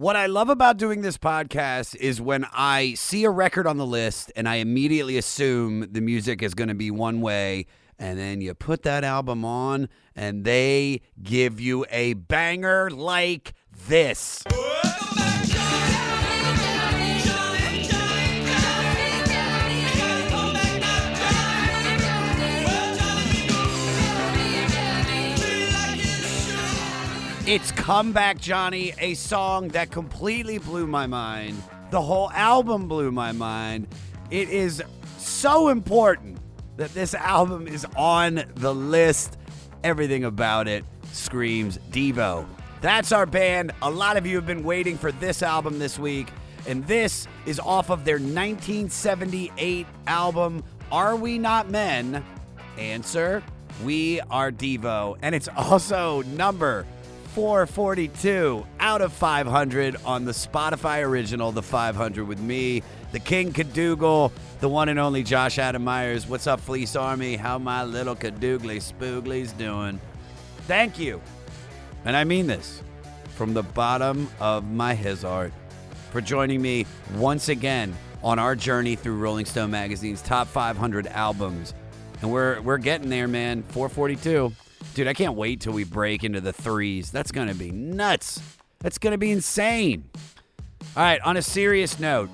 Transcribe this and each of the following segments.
What I love about doing this podcast is when I see a record on the list and I immediately assume the music is going to be one way, and then you put that album on and they give you a banger like this. It's Come Back Johnny, a song that completely blew my mind. The whole album blew my mind. It is so important that this album is on the list. Everything about it screams Devo. That's our band. A lot of you have been waiting for this album this week, and this is off of their 1978 album, Are We Not Men? Answer, we are Devo. And it's also number 442 out of 500 on the Spotify original, The 500, with me, the King Cadougall, the one and only Josh Adam Myers. What's up, Fleece Army? How my little Cadougly Spoogly's doing? Thank you, and I mean this from the bottom of my his heart, for joining me once again on our journey through Rolling Stone Magazine's top 500 albums. And we're getting there, man. 442. Dude, I can't wait till we break into the threes. That's going to be nuts. That's going to be insane. All right, on a serious note,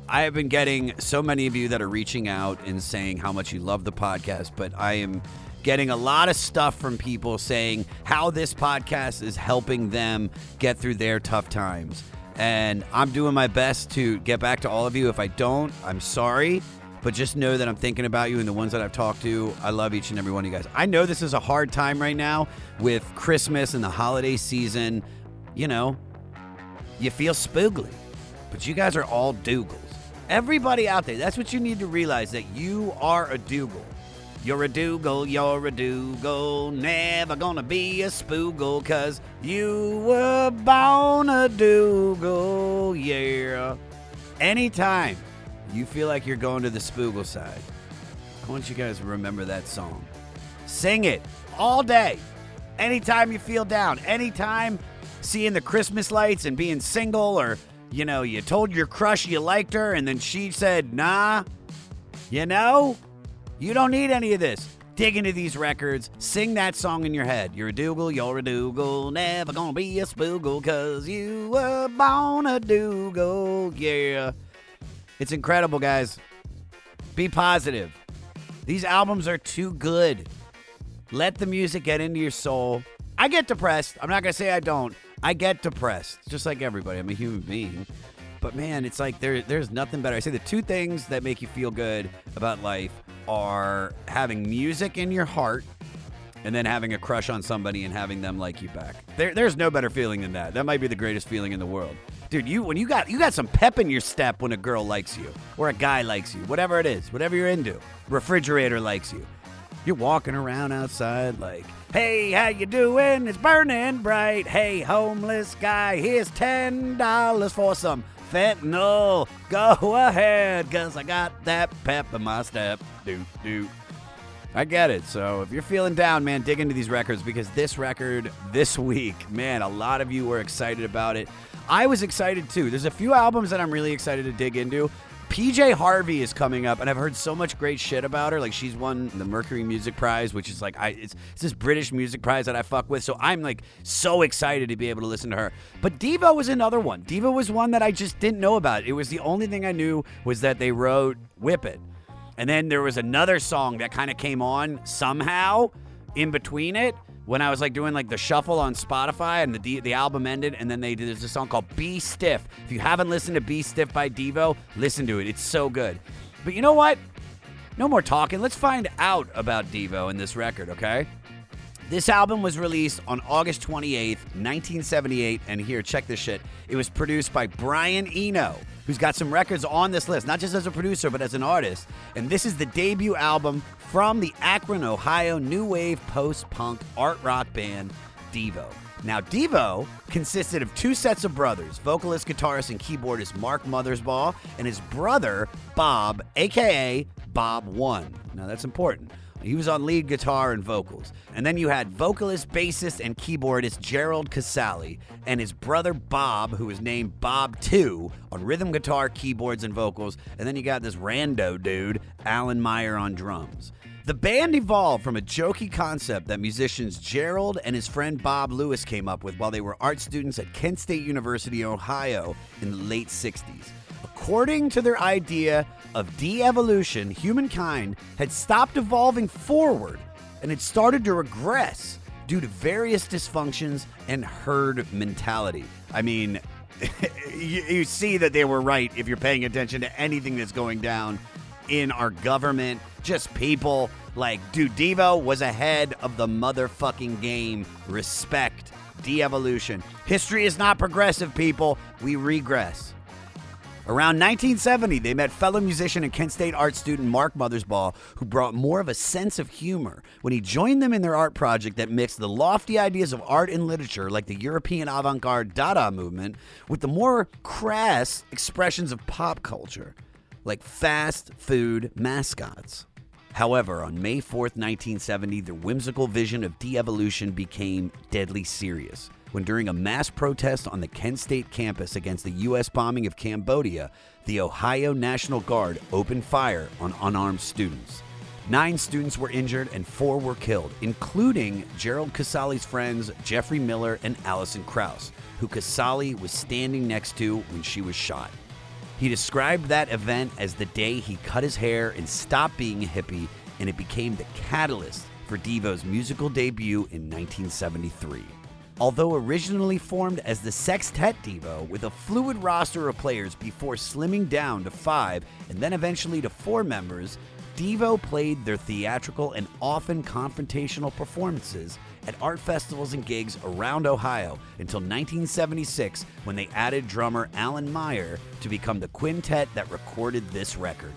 I have been getting so many of you that are reaching out and saying how much you love the podcast, but I am getting a lot of stuff from people saying how this podcast is helping them get through their tough times. And I'm doing my best to get back to all of you. If I don't, I'm sorry. But just know that I'm thinking about you and the ones that I've talked to. I love each and every one of you guys. I know this is a hard time right now with Christmas and the holiday season. You know, you feel spoogly, but you guys are all Dougals. Everybody out there, that's what you need to realize, that you are a Dougal. You're a Dougal, you're a Dougal, never gonna be a spoogle, cause you were born a Dougal, yeah. Anytime you feel like you're going to the spoogle side, I want you guys to remember that song. Sing it all day. Anytime you feel down, anytime seeing the Christmas lights and being single, or, you know, you told your crush you liked her and then she said, nah, you know, you don't need any of this. Dig into these records. Sing that song in your head. You're a Dougal, you're a Dougal, never gonna be a spoogle, cause you were born a Dougal, yeah. It's incredible, guys. Be positive. These albums are too good. Let the music get into your soul. I get depressed. I'm not going to say I don't. I get depressed, just like everybody. I'm a human being. But, man, it's like there's nothing better. I say the two things that make you feel good about life are having music in your heart and then having a crush on somebody and having them like you back. There's no better feeling than that. That might be the greatest feeling in the world. Dude, when you got some pep in your step when a girl likes you, or a guy likes you, whatever it is, whatever you're into. Refrigerator likes you. You're walking around outside like, hey, how you doing? It's burning bright. Hey, homeless guy, here's $10 for some fentanyl. Go ahead, cause I got that pep in my step. Do. I get it. So if you're feeling down, man, dig into these records, because this record this week, man, a lot of you were excited about it. I was excited too. There's a few albums that I'm really excited to dig into. PJ Harvey is coming up, and I've heard so much great shit about her. Like, she's won the Mercury Music Prize, which is like, it's this British music prize that I fuck with. So I'm like so excited to be able to listen to her. But Devo was another one. Devo was one that I just didn't know about. It was the only thing I knew was that they wrote Whip It. And then there was another song that kind of came on somehow in between it, when I was like doing like the shuffle on Spotify, and the album ended, and then there's a song called Be Stiff. If you haven't listened to Be Stiff by Devo, listen to it. It's so good. But you know what? No more talking. Let's find out about Devo and this record, okay? This album was released on August 28th, 1978, and here, check this shit. It was produced by Brian Eno, who's got some records on this list, not just as a producer, but as an artist. And this is the debut album from the Akron, Ohio new wave post-punk art rock band Devo. Now, Devo consisted of two sets of brothers, vocalist, guitarist, and keyboardist Mark Mothersbaugh, and his brother, Bob, a.k.a. Bob One. Now, that's important. He was on lead guitar and vocals. And then you had vocalist, bassist, and keyboardist Gerald Casale and his brother Bob, who was named Bob 2, on rhythm guitar, keyboards, and vocals. And then you got this rando dude, Alan Meyer, on drums. The band evolved from a jokey concept that musicians Gerald and his friend Bob Lewis came up with while they were art students at Kent State University, Ohio in the late 60s. According to their idea of de-evolution, humankind had stopped evolving forward and had started to regress due to various dysfunctions and herd mentality. I mean, you see that they were right if you're paying attention to anything that's going down in our government, just people. Like, dude, Devo was ahead of the motherfucking game. Respect. De-evolution. History is not progressive, people. We regress. Around 1970, they met fellow musician and Kent State art student Mark Mothersbaugh, who brought more of a sense of humor when he joined them in their art project that mixed the lofty ideas of art and literature, like the European avant-garde Dada movement, with the more crass expressions of pop culture, like fast food mascots. However, on May 4th, 1970, their whimsical vision of de-evolution became deadly serious when, during a mass protest on the Kent State campus against the U.S. bombing of Cambodia, the Ohio National Guard opened fire on unarmed students. 9 students were injured and 4 were killed, including Gerald Casale's friends Jeffrey Miller and Allison Krauss, who Casale was standing next to when she was shot. He described that event as the day he cut his hair and stopped being a hippie, and it became the catalyst for Devo's musical debut in 1973. Although originally formed as the Sextet Devo with a fluid roster of players before slimming down to 5 and then eventually to 4 members, Devo played their theatrical and often confrontational performances at art festivals and gigs around Ohio until 1976, when they added drummer Alan Meyer to become the quintet that recorded this record.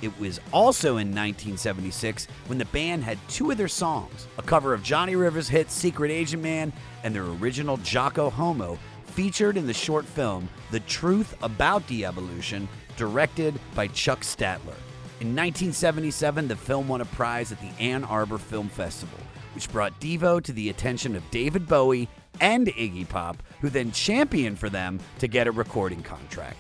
It was also in 1976 when the band had 2 of their songs, a cover of Johnny Rivers' hit Secret Agent Man and their original Jocko Homo, featured in the short film The Truth About De-Evolution, directed by Chuck Statler. In 1977, the film won a prize at the Ann Arbor Film Festival, which brought Devo to the attention of David Bowie and Iggy Pop, who then championed for them to get a recording contract.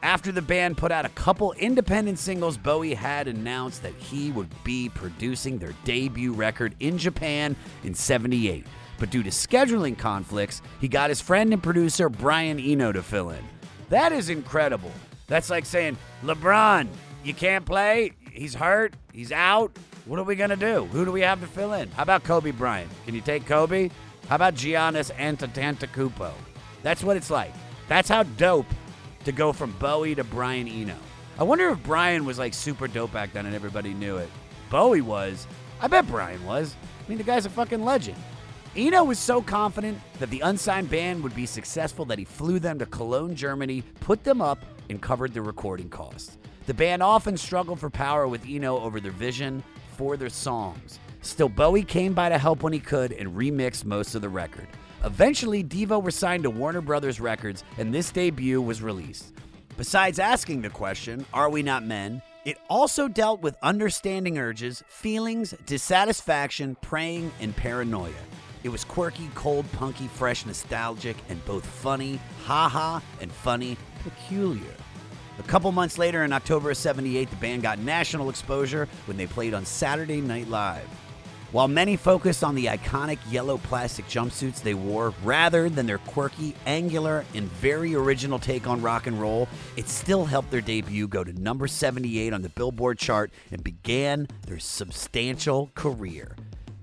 After the band put out a couple independent singles, Bowie had announced that he would be producing their debut record in Japan in '78. But due to scheduling conflicts, he got his friend and producer Brian Eno to fill in. That is incredible. That's like saying, LeBron, you can't play? He's hurt? He's out? What are we going to do? Who do we have to fill in? How about Kobe Bryant? Can you take Kobe? How about Giannis Antetokounmpo? That's what it's like. That's how dope to go from Bowie to Brian Eno. I wonder if Brian was like super dope back then and everybody knew it. Bowie was. I bet Brian was. I mean, the guy's a fucking legend. Eno was so confident that the unsigned band would be successful that he flew them to Cologne, Germany, put them up, and covered the recording costs. The band often struggled for power with Eno over their vision for their songs. Still, Bowie came by to help when he could and remixed most of the record. Eventually, Devo were signed to Warner Brothers Records, and this debut was released. Besides asking the question, are we not men? It also dealt with understanding urges, feelings, dissatisfaction, praying, and paranoia. It was quirky, cold, punky, fresh, nostalgic, and both funny, haha, and funny, peculiar. A couple months later, in October of '78, the band got national exposure when they played on Saturday Night Live. While many focused on the iconic yellow plastic jumpsuits they wore rather than their quirky, angular, and very original take on rock and roll, it still helped their debut go to number 78 on the Billboard chart and began their substantial career.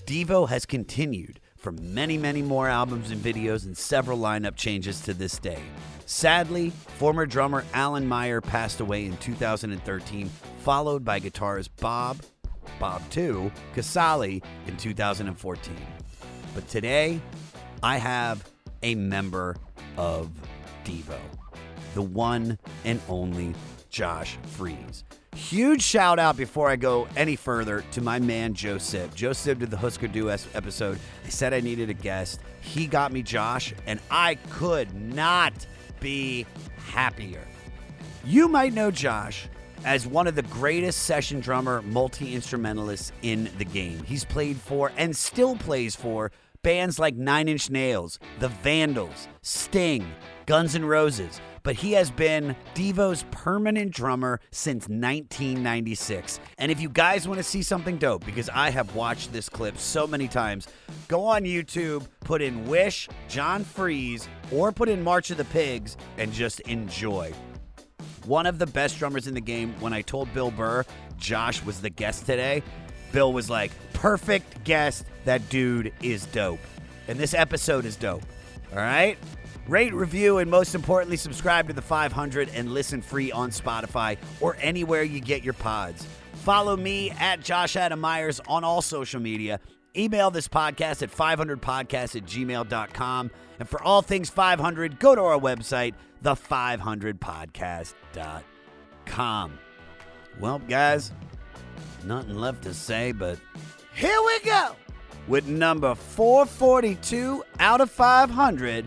Devo has continued for many, many more albums and videos and several lineup changes to this day. Sadly, former drummer Alan Meyer passed away in 2013, followed by guitarist Bob 2, Casale in 2014. But today, I have a member of Devo, the one and only Josh Freese. Huge shout out before I go any further to my man Joe Sib. Joe Sib did the Husker Du episode. I said I needed a guest. He got me Josh, and I could not be happier. You might know Josh as one of the greatest session drummer multi-instrumentalists in the game. He's played for and still plays for bands like Nine Inch Nails, The Vandals, Sting, Guns N' Roses, but he has been Devo's permanent drummer since 1996. And if you guys want to see something dope, because I have watched this clip so many times, go on YouTube, put in Wish, John Freese, or put in March of the Pigs, and just enjoy. One of the best drummers in the game. When I told Bill Burr Josh was the guest today, Bill was like, perfect guest. That dude is dope. And this episode is dope. All right? Rate, review, and most importantly, subscribe to the 500 and listen free on Spotify or anywhere you get your pods. Follow me at Josh Adam Myers on all social media. Email this podcast at 500podcast@gmail.com. And for all things 500, go to our website, the500podcast.com. Well, guys, nothing left to say, but here we go with number 442 out of 500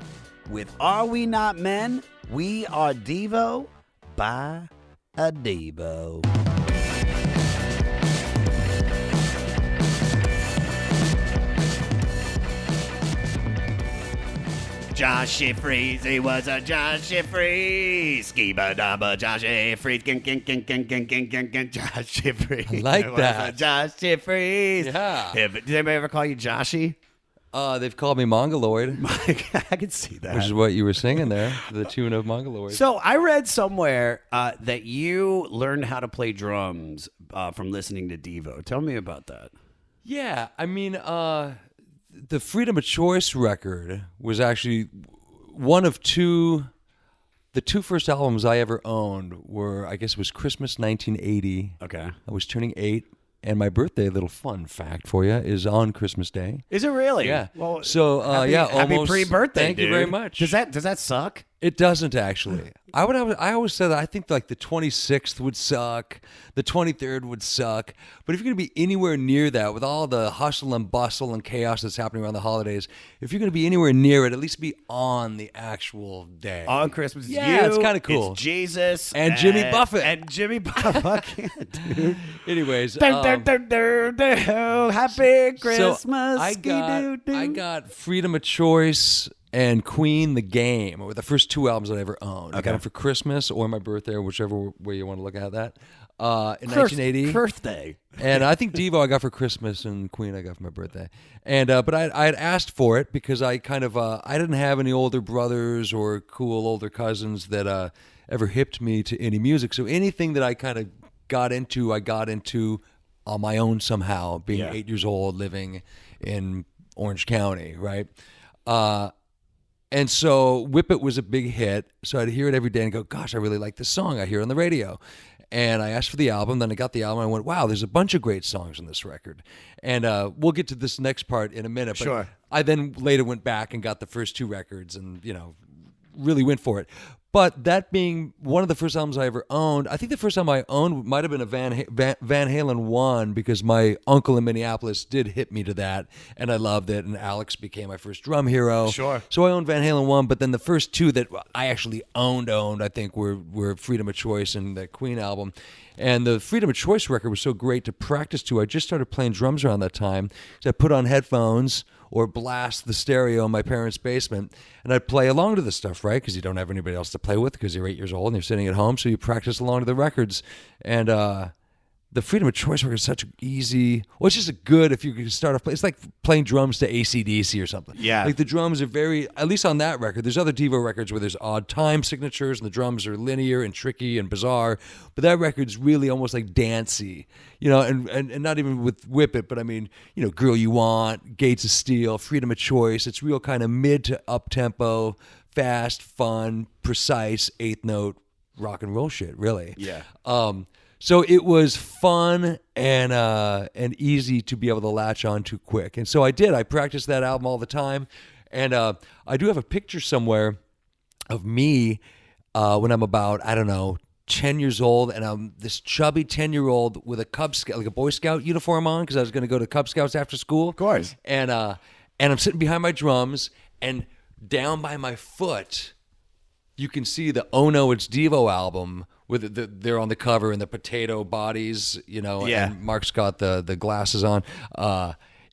with Are We Not Men? We Are Devo by a Devo. Joshy Freeze, he was a Joshy Freeze. Skiba dabba Joshy Freeze. Joshy Freeze. I like that. Joshy Freeze. Yeah. Did anybody ever call you Joshy? They've called me Mongoloid, I can see that. which is what you were singing there, the tune of Mongoloid. So I read somewhere that you learned how to play drums from listening to Devo. Tell me about that. Yeah, I mean, the Freedom of Choice record was actually one of two. The two first albums I ever owned were, I guess it was Christmas 1980. Okay. I was turning 8, and my birthday, a little fun fact for you, is on Christmas Day. Is it really? Yeah. Well, so happy, yeah, happy almost. pre-birthday. Thank dude. you very much. Does that suck? It doesn't actually. I always said that I think like the 26th would suck, the 23rd would suck. But if you're going to be anywhere near that with all the hustle and bustle and chaos that's happening around the holidays, if you're going to be anywhere near it, at least be on the actual day. On Christmas. Yeah, it's kind of cool. It's Jesus. And Jimmy Buffett. And Jimmy Buffett. Dude. Anyways. Happy Christmas. So I got Freedom of Choice and Queen the Game were the first two albums that I ever owned. I got them for Christmas or my birthday, or whichever way you want to look at that. In 1980. Birthday. And I think Devo I got for Christmas and Queen I got for my birthday. And but I had asked for it because I kind of I didn't have any older brothers or cool older cousins that ever hipped me to any music. So anything that I kind of got into, I got into on my own somehow, being 8 years old, living in Orange County, right? And so Whip It was a big hit, so I'd hear it every day and go, gosh, I really like this song. I hear it on the radio. And I asked for the album, then I got the album, and I went, wow, there's a bunch of great songs on this record. And we'll get to this next part in a minute. But sure. I then later went back and got the first two records and, really went for it. But that being one of the first albums I ever owned, I think the first album I owned might have been a Van Halen 1 because my uncle in Minneapolis did hit me to that, and I loved it, and Alex became my first drum hero. Sure. So I owned Van Halen 1, but then the first two that I actually owned, I think, were Freedom of Choice and the Queen album. And the Freedom of Choice record was so great to practice to. I just started playing drums around that time. So I put on headphones or blast the stereo in my parents' basement, and I'd play along to the stuff, right? Because you don't have anybody else to play with because you're 8 years old and you're sitting at home, so you practice along to the records. And the Freedom of Choice record is such easy. Well, it's just a good if you can start off. It's like playing drums to AC/DC or something. Yeah. Like the drums are very, at least on that record. There's other Devo records where there's odd time signatures and the drums are linear and tricky and bizarre. But that record's really almost like dancey, and not even with Whip It, but I mean, Girl You Want, Gates of Steel, Freedom of Choice. It's real kind of mid to up tempo, fast, fun, precise, eighth note rock and roll shit, really. Yeah. So it was fun and easy to be able to latch on to quick. And so I did. I practiced that album all the time. And I do have a picture somewhere of me when I'm about, 10 years old. And I'm this chubby 10-year-old with a Cub Scout, like a Boy Scout uniform on because I was going to go to Cub Scouts after school. Of course. And I'm sitting behind my drums and down by my foot you can see the Oh No, It's Devo album with they're on the cover in the potato bodies, and Mark's got the glasses on.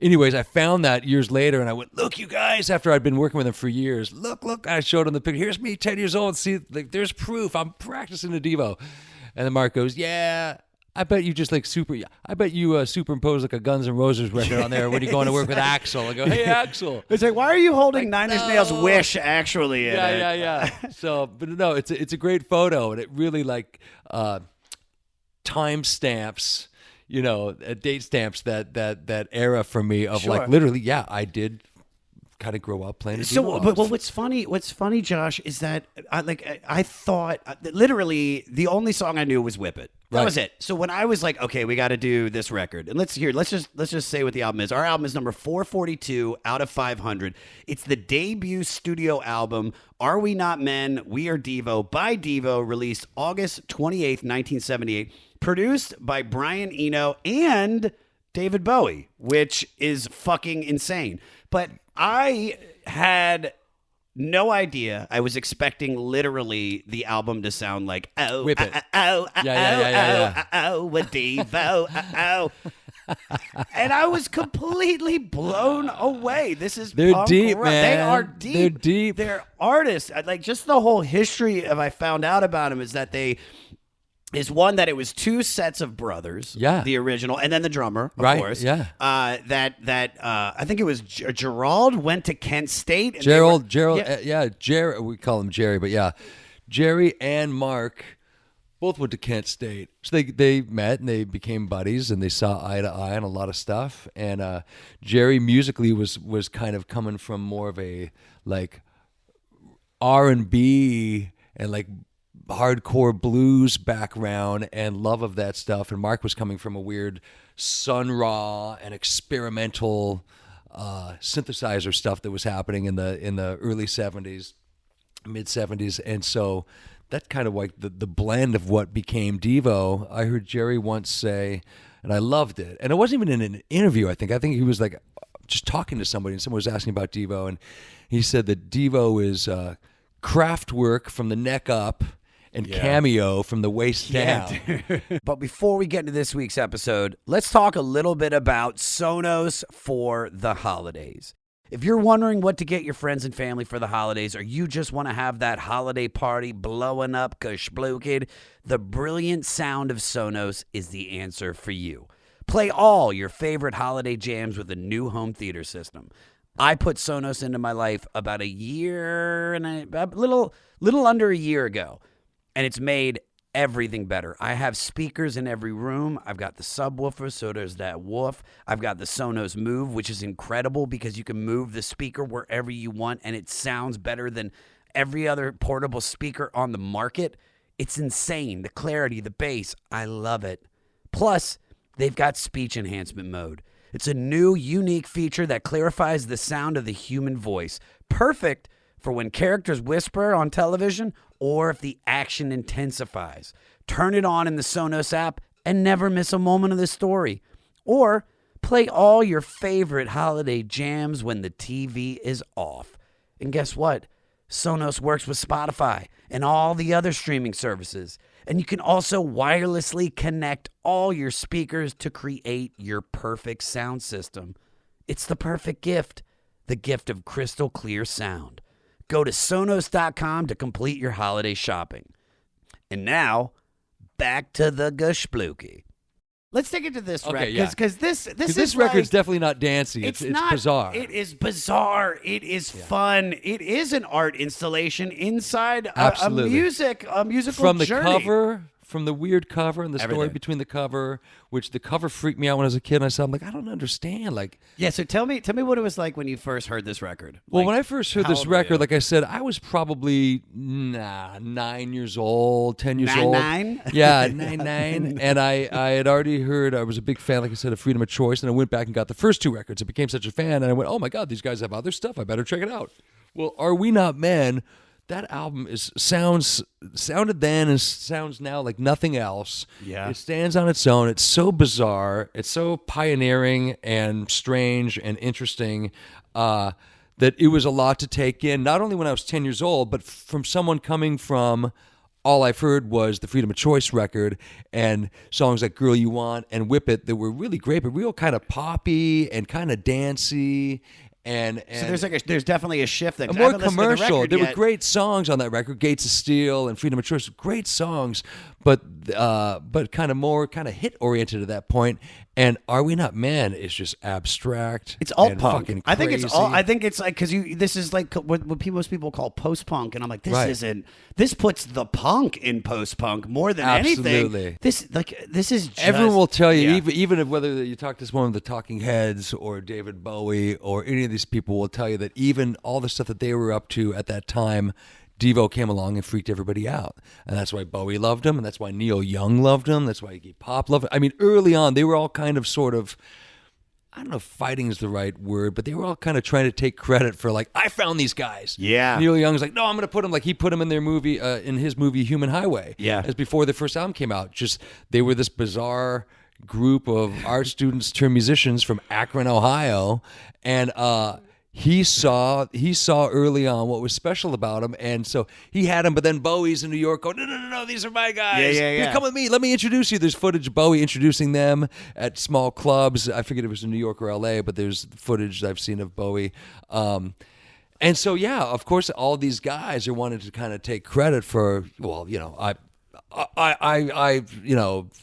Anyways, I found that years later, and I went, look, you guys, after I'd been working with him for years, look, I showed him the picture. Here's me, 10 years old. See, like, there's proof. I'm practicing the Devo. And then Mark goes, yeah, I bet you superimpose like a Guns N' Roses record on there when you're going to work with Axl. I go, hey, Axl. It's like, why are you holding Nine Inch Nails Wish actually in it? Yeah. So, but no, it's a great photo, and it really time stamps, date stamps that era for me of like literally, I did kind of grow up playing. But what's funny, Josh, is that I thought literally the only song I knew was "Whip It." That was it. So when I was like, okay, we got to do this record, and let's just say what the album is. Our album is number 442 out of 500. It's the debut studio album, "Are We Not Men? We Are Devo" by Devo, released August 28th, 1978, produced by Brian Eno and David Bowie, which is fucking insane. But I had no idea. I was expecting literally the album to sound like Whip It. With Devo, and I was completely blown away. They're punk deep, rock. man. They are deep. They're deep. They're artists. Like, just the whole history of I found out about them is that is one that it was two sets of brothers, the original, and then the drummer, of course. I think it was Gerald went to Kent State. And Gerald, Jerry, we call him Jerry, but Jerry and Mark both went to Kent State. So they met and they became buddies, and they saw eye to eye on a lot of stuff. And Jerry musically was kind of coming from more of a like R&B and like hardcore blues background and love of that stuff, and Mark was coming from a weird Sun Ra and experimental synthesizer stuff that was happening in the early 70s, mid 70s, and so that kind of like the blend of what became Devo. I heard Jerry once say, and I loved it, and it wasn't even in an interview. I think he was like just talking to somebody, and someone was asking about Devo, and he said that Devo is craft work from the neck up and cameo from the waist down. But before we get into this week's episode, let's talk a little bit about Sonos for the holidays. If you're wondering what to get your friends and family for the holidays, or you just want to have that holiday party blowing up kashblukid, the brilliant sound of Sonos is the answer for you. Play all your favorite holiday jams with a new home theater system. I put Sonos into my life about a little under a year ago. And it's made everything better. I have speakers in every room. I've got the subwoofer, so there's that woof. I've got the Sonos Move, which is incredible because you can move the speaker wherever you want, and it sounds better than every other portable speaker on the market. It's insane. The clarity, the bass, I love it. Plus, they've got speech enhancement mode. It's a new, unique feature that clarifies the sound of the human voice. Perfect for when characters whisper on television or if the action intensifies. Turn it on in the Sonos app and never miss a moment of the story. Or play all your favorite holiday jams when the TV is off. And guess what? Sonos works with Spotify and all the other streaming services. And you can also wirelessly connect all your speakers to create your perfect sound system. It's the perfect gift, the gift of crystal clear sound. Go to Sonos.com to complete your holiday shopping. And now, back to the Gashbluki. Let's take it to this record, because this record's definitely not dancey. It's bizarre. It is bizarre. It is fun. It is an art installation inside a musical from the journey. cover. From the weird cover and the story between the cover, which the cover freaked me out when I was a kid. And I said, I'm like, I don't understand. So tell me what it was like when you first heard this record. Well, when I first heard this record, like I said, I was probably 9 years old, 10 years old. Nine? Yeah, nine. And I had already heard, I was a big fan, like I said, of Freedom of Choice. And I went back and got the first two records. I became such a fan. And I went, oh my God, these guys have other stuff. I better check it out. Well, Are We Not Men? That album sounded then and sounds now like nothing else. Yeah. It stands on its own. It's so bizarre. It's so pioneering and strange and interesting. that it was a lot to take in, not only when I was 10 years old, but from someone coming from, all I've heard was the Freedom of Choice record and songs like Girl You Want and Whip It that were really great, but real kind of poppy and kind of dancey. And so there's definitely a shift that more commercial. There were great songs on that record, Gates of Steel and Freedom of Choice, great songs, but kind of more kind of hit oriented at that point. And Are We Not Men is just abstract. It's alt and punk. fucking I think it's crazy. all. I think it's like because this is like what most people call post punk, and I'm like, this Right. isn't. This puts the punk in post punk more than Absolutely. anything. This is just, Everyone will tell you, yeah. even if whether you talk to one of the Talking Heads or David Bowie or any of these people will tell you that even all the stuff that they were up to at that time, Devo came along and freaked everybody out. And that's why Bowie loved him, and that's why Neil Young loved him, that's why Iggy Pop loved him. I mean, early on, they were all kind of sort of, I don't know if fighting is the right word, but they were all kind of trying to take credit for like, I found these guys. Yeah. Neil Young's like, no, I'm going to put them, like he put them in their movie, in his movie Human Highway. Yeah. As before the first album came out. Just, they were this bizarre group of art students turned musicians from Akron, Ohio. And, he saw early on what was special about him, and so he had him. But then Bowie's in New York going, no, these are my guys. Yeah. Here, come with me. Let me introduce you. There's footage of Bowie introducing them at small clubs. I forget if it was in New York or L.A., but there's footage I've seen of Bowie. And so, yeah, of course, all these guys are wanting to kind of take credit for, well, you know, I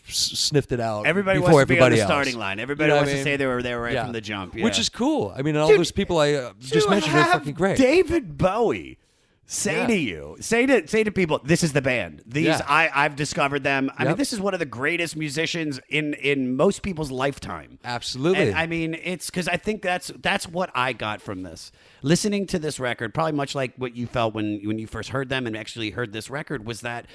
sniffed it out. Everybody before wants to be on everybody the else. starting line. Everybody You know wants what I to mean? say they were there right Yeah. from the jump. Yeah. Which is cool. I mean, all those people I just mentioned are fucking great. David Bowie say to you, say to people, this is the band. These Yeah. I've discovered them. I mean, Yep. this is one of the greatest musicians in most people's lifetime. Absolutely. And I mean, it's because I think that's what I got from this. Listening to this record, probably much like what you felt when you first heard them and actually heard this record, was that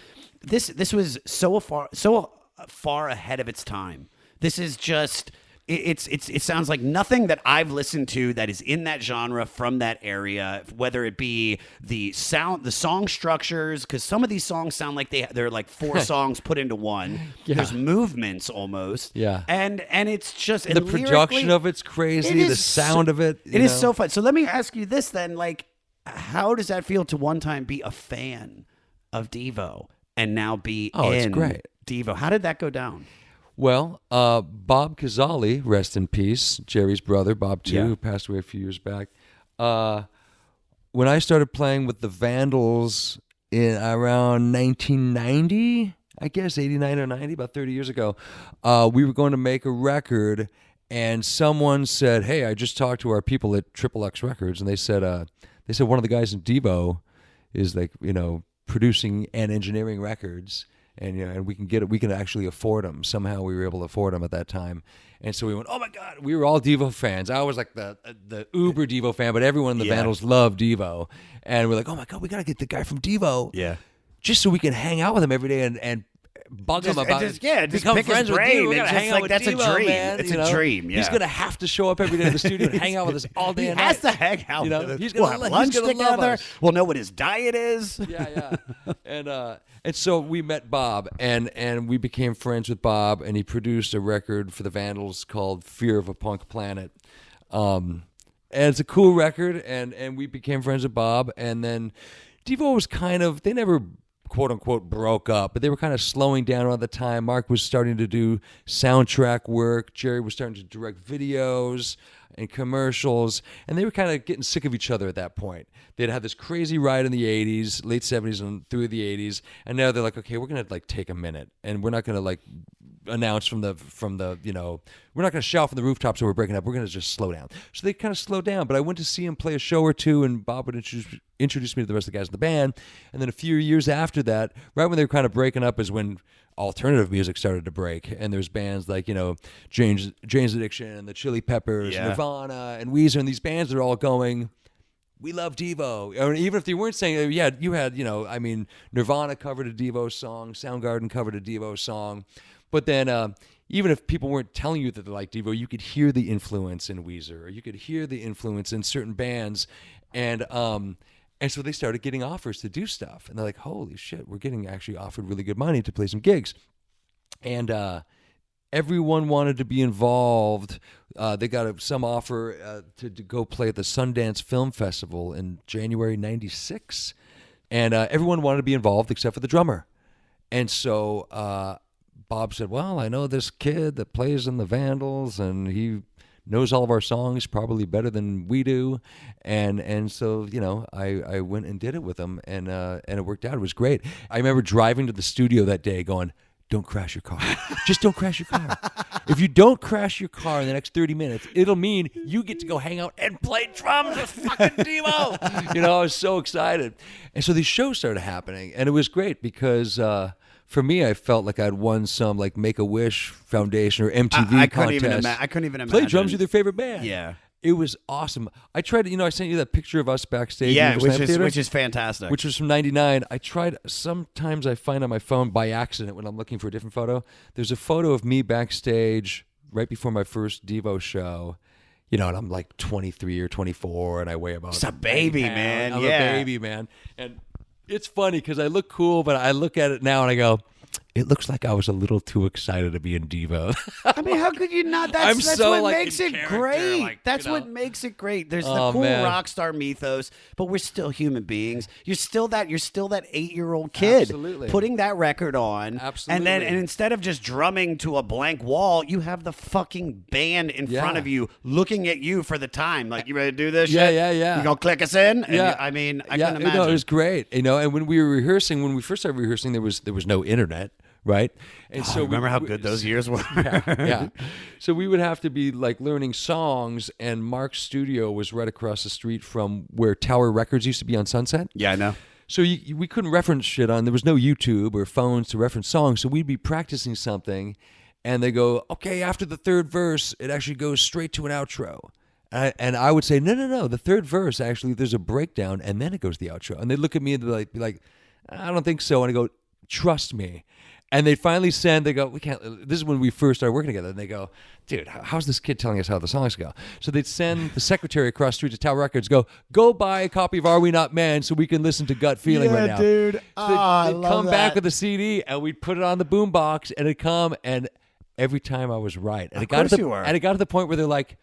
this was so far ahead of its time. This is just it sounds like nothing that I've listened to that is in that genre from that area, whether it be the song structures, because some of these songs sound like they're like four songs put into one. Yeah. There's movements almost. Yeah. And it's just the production of it's crazy. The sound of it. It is so fun. So let me ask you this then, like, how does that feel to one time be a fan of Devo and now be it's in great. Devo? How did that go down? Well, Bob Cazale, rest in peace, Jerry's brother, Bob too, Yeah. who passed away a few years back. When I started playing with the Vandals in around 1990, I guess 89 or 90, about 30 years ago, we were going to make a record, and someone said, "Hey, I just talked to our people at Triple X Records, and they said one of the guys in Devo is like, producing and engineering records." And we can actually afford them. Somehow we were able to afford them at that time. And so we went, oh my God, we were all Devo fans. I was like the uber Devo fan, but everyone in the Vandals loved Devo. And we're like, oh my God, we got to get the guy from Devo. Yeah. Just so we can hang out with him every day and bug him about just become pick his friends with brain. Devo. We It's gotta just hang out like, with that's a Devo, dream. man. It's a dream, He's yeah. going to have to show up every day to the studio and hang out with us all day He and has night. to hang out You know, with us. he's We'll gonna have lo- lunch he's gonna love together. us. We'll know what his diet is. Yeah. And so we met Bob, and we became friends with Bob, and he produced a record for the Vandals called Fear of a Punk Planet. And it's a cool record, and we became friends with Bob, and then Devo was they never quote unquote broke up, but they were kind of slowing down around the time. Mark was starting to do soundtrack work. Jerry was starting to direct videos and commercials, and they were kind of getting sick of each other at that point. They'd had this crazy ride in the 80s, late 70s and through the 80s, and now they're like, okay, we're going to take a minute, and we're not going to announce from the we're not going to shout from the rooftops that we're breaking up. We're going to just slow down. So they kind of slowed down, but I went to see him play a show or two, and Bob would introduce me to the rest of the guys in the band. And then a few years after that, right when they were kind of breaking up, is when alternative music started to break, and there's bands like Jane's Addiction and the Chili Peppers, Nirvana and Weezer, and these bands are all going, we love Devo. Or even if they weren't saying, you had Nirvana covered a Devo song, Soundgarden covered a Devo song, but then even if people weren't telling you that they like Devo, you could hear the influence in Weezer, or you could hear the influence in certain bands, and so they started getting offers to do stuff, and they're like, holy shit, we're getting actually offered really good money to play some gigs. And everyone wanted to be involved. They got some offer to go play at the Sundance Film Festival in January '96, and everyone wanted to be involved except for the drummer. And so Bob said, well, I know this kid that plays in the Vandals, and he knows all of our songs probably better than we do. And so, I went and did it with him, and it worked out. It was great. I remember driving to the studio that day going, don't crash your car. Just don't crash your car. If you don't crash your car in the next 30 minutes, it'll mean you get to go hang out and play drums with fucking Devo. I was so excited. And so these shows started happening, and it was great because for me, I felt like I'd won some like Make-A-Wish Foundation or MTV contest. I couldn't even imagine. Play drums with your favorite band. Yeah. It was awesome. I tried to, I sent you that picture of us backstage. Yeah, in the which is fantastic. Which was from '99. I tried. Sometimes I find on my phone by accident when I'm looking for a different photo. There's a photo of me backstage right before my first Devo show. And I'm like 23 or 24, and I weigh about. Just a baby, man. I'm a baby, man. And it's funny because I look cool, but I look at it now and I go, it looks like I was a little too excited to be in Devo. I mean, how could you not? That's so, what like, makes it great. That's what makes it great. There's the cool rock star mythos, but we're still human beings. You're still that 8-year-old kid. Absolutely. Putting that record on. Absolutely. And instead of just drumming to a blank wall, you have the fucking band in front of you looking at you for the time. Like, you ready to do this shit? Yeah. You gonna click us in? And Yeah. I couldn't imagine. No, it was great. And when we were rehearsing, when we first started rehearsing, there was no internet. Right, and so remember how good those years were. yeah. So we would have to be like learning songs, and Mark's studio was right across the street from where Tower Records used to be on Sunset. Yeah, I know. So we couldn't reference shit on. There was no YouTube or phones to reference songs. So we'd be practicing something, and they go, "Okay, after the third verse, it actually goes straight to an outro." And I would say, "No. The third verse actually, there's a breakdown, and then it goes to the outro." And they'd look at me and be like, "I don't think so." And I go, "Trust me." And they finally they go, we can't, this is when we first started working together. And they go, dude, how's this kid telling us how the songs go? So they'd send the secretary across the street to Tower Records, go buy a copy of Are We Not Men so we can listen to Gut Feeling right now. Dude. So they'd come back with a CD, and we'd put it on the boombox, and it'd come, and every time I was right. And of course you were. And it got to the point where they're like,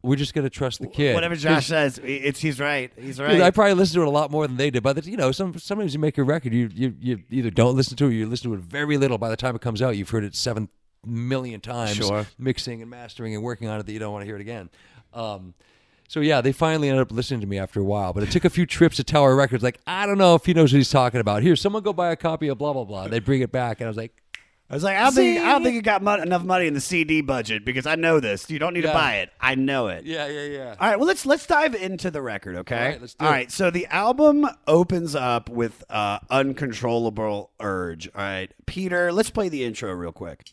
we're just going to trust the kid. Whatever Josh says, he's right. He's right. Dude, I probably listened to it a lot more than they did. But sometimes you make a record, you either don't listen to it, or you listen to it very little. By the time it comes out, you've heard it 7 million times, sure, mixing and mastering and working on it that you don't want to hear it again. So yeah, they finally ended up listening to me after a while. But it took a few trips to Tower Records. Like, I don't know if he knows what he's talking about. Here, someone go buy a copy of blah blah blah. They bring it back, and I was like, I don't think you got enough money in the CD budget, because I know this. You don't need to buy it. I know it. Yeah. All right, well, let's dive into the record, okay? All right, let's do it. All right, so the album opens up with Uncontrollable Urge. All right, Peter, let's play the intro real quick.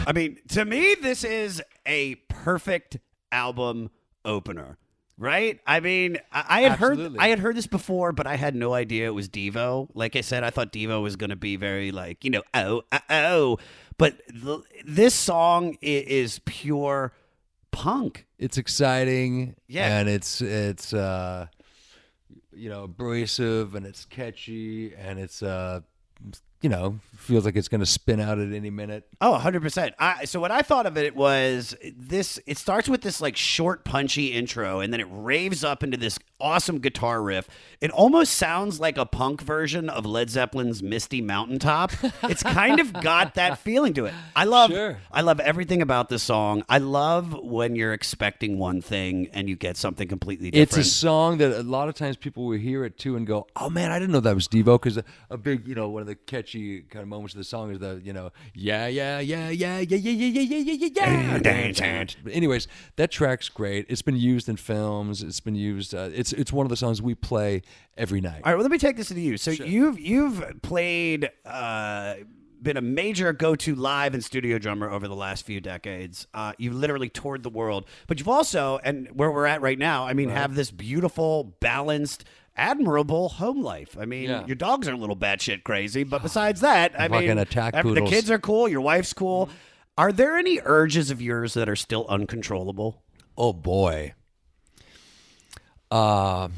I mean, to me, this is a perfect album opener, right? I mean, I had heard this before, but I had no idea it was Devo. Like I said, I thought Devo was going to be very like, oh. But this song is pure punk. It's exciting, yeah, and it's abrasive, and it's catchy, and it's feels like it's going to spin out at any minute. Oh, 100%. So what I thought of it was this, it starts with this like short, punchy intro, and then it raves up into this awesome guitar riff. It almost sounds like a punk version of Led Zeppelin's Misty Mountaintop. It's kind of got that feeling to it. I love everything about this song. I love when you're expecting one thing and you get something completely different. It's a song that a lot of times people will hear it too and go, oh man, I didn't know that was Devo, because a big, one of the catchy kind of moments of the song is the, yeah. But anyways, that track's great. It's been used in films. It's been used. It's one of the songs we play every night. All right, well, let me take this to you. So sure. You've played, been a major go-to live and studio drummer over the last few decades. You've literally toured the world, but you've also, and where we're at right now, I mean, have this beautiful, balanced, admirable home life. I mean, your dogs are a little batshit crazy, but besides that, I mean, the kids are cool, your wife's cool. Are there any urges of yours that are still uncontrollable? Oh boy. There's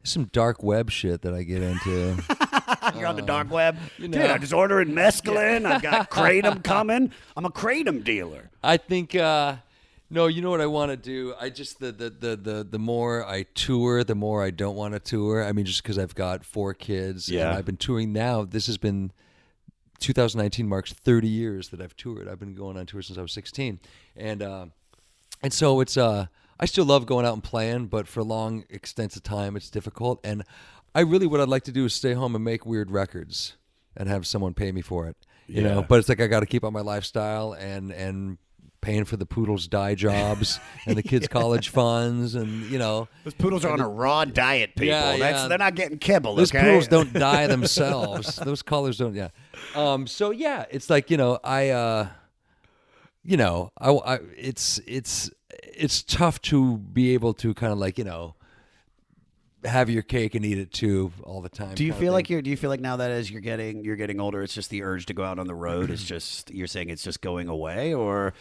some dark web shit that I get into. You're on the dark web? you know. Dude, I'm just ordering mescaline. I've got kratom coming. I'm a kratom dealer. I think no, you know what I want to do? I just the more I tour, the more I don't want to tour. I mean, just because I've got 4 kids and I've been touring now. This has been 2019 marks 30 years that I've toured. I've been going on tour since I was 16. And so it's I still love going out and playing, but for long extents of time it's difficult. And what I'd like to do is stay home and make weird records and have someone pay me for it. You know, but it's like I got to keep up my lifestyle and paying for the poodles' dye jobs and the kids' college funds, and those poodles are on a raw diet, people. Yeah. They're not getting kibble. Those okay? poodles don't dye themselves. Those collars don't. Yeah. So yeah, it's like it's tough to be able to kind of like have your cake and eat it too all the time. Do you feel like now that as you're getting older, it's just the urge to go out on the road? It's just you're saying it's just going away, or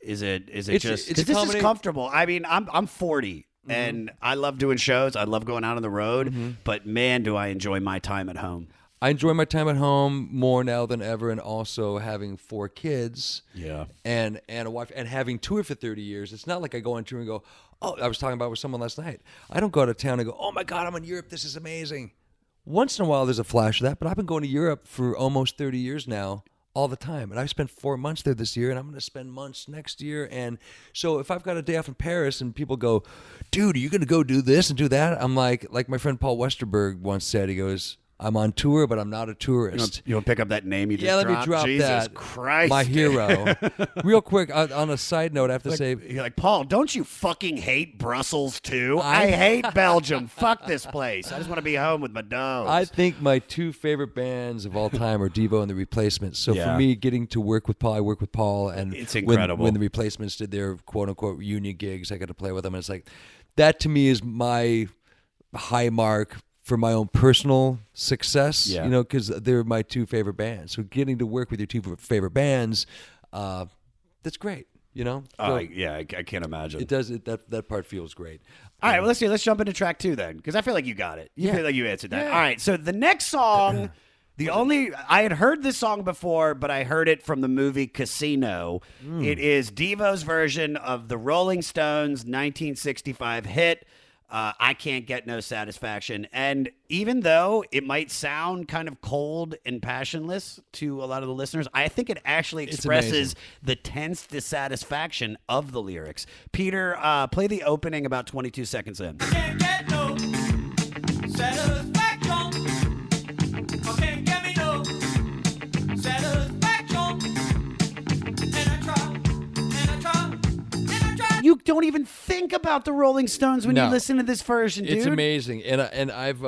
is it just because this is comfortable? I mean, I'm 40 and I love doing shows. I love going out on the road, but man, do I enjoy my time at home. I enjoy my time at home more now than ever, and also having 4 kids, and a wife, and having toured for 30 years. It's not like I go on tour and go, oh, I was talking about with someone last night. I don't go out of town and go, oh my God, I'm in Europe. This is amazing. Once in a while, there's a flash of that, but I've been going to Europe for almost 30 years now, all the time, and I spent 4 months there this year, and I'm going to spend months next year. And so if I've got a day off in Paris, and people go, dude, are you going to go do this and do that? I'm like my friend Paul Westerberg once said, he goes, I'm on tour, but I'm not a tourist. You want to pick up that name you just dropped? Yeah, let me drop Jesus that. Christ. My hero. Real quick, on a side note, I have to say... You're like, Paul, don't you fucking hate Brussels, too? I hate Belgium. Fuck this place. I just want to be home with my dogs. I think my 2 favorite bands of all time are Devo and The Replacements. So for me, getting to work with Paul, I work with Paul. And it's incredible. When The Replacements did their quote-unquote reunion gigs, I got to play with them. And it's like, that to me is my high mark for my own personal success, because they're my 2 favorite bands. So getting to work with your 2 favorite bands, that's great, So, I can't imagine. It does. That part feels great. All right, well, let's jump into track 2 then, because I feel like you got it. You feel like you answered that. Yeah. All right, so the next song, I had heard this song before, but I heard it from the movie Casino. It is Devo's version of the Rolling Stones' 1965 hit, I Can't Get No Satisfaction. And even though it might sound kind of cold and passionless to a lot of the listeners, I think it actually expresses the tense dissatisfaction of the lyrics. Peter, play the opening about 22 seconds in. Can't get no satisfaction. Can't get me no satisfaction. And I try, and I try, and I try. You don't even think about the Rolling Stones when you listen to this version, dude. It's amazing. And I've,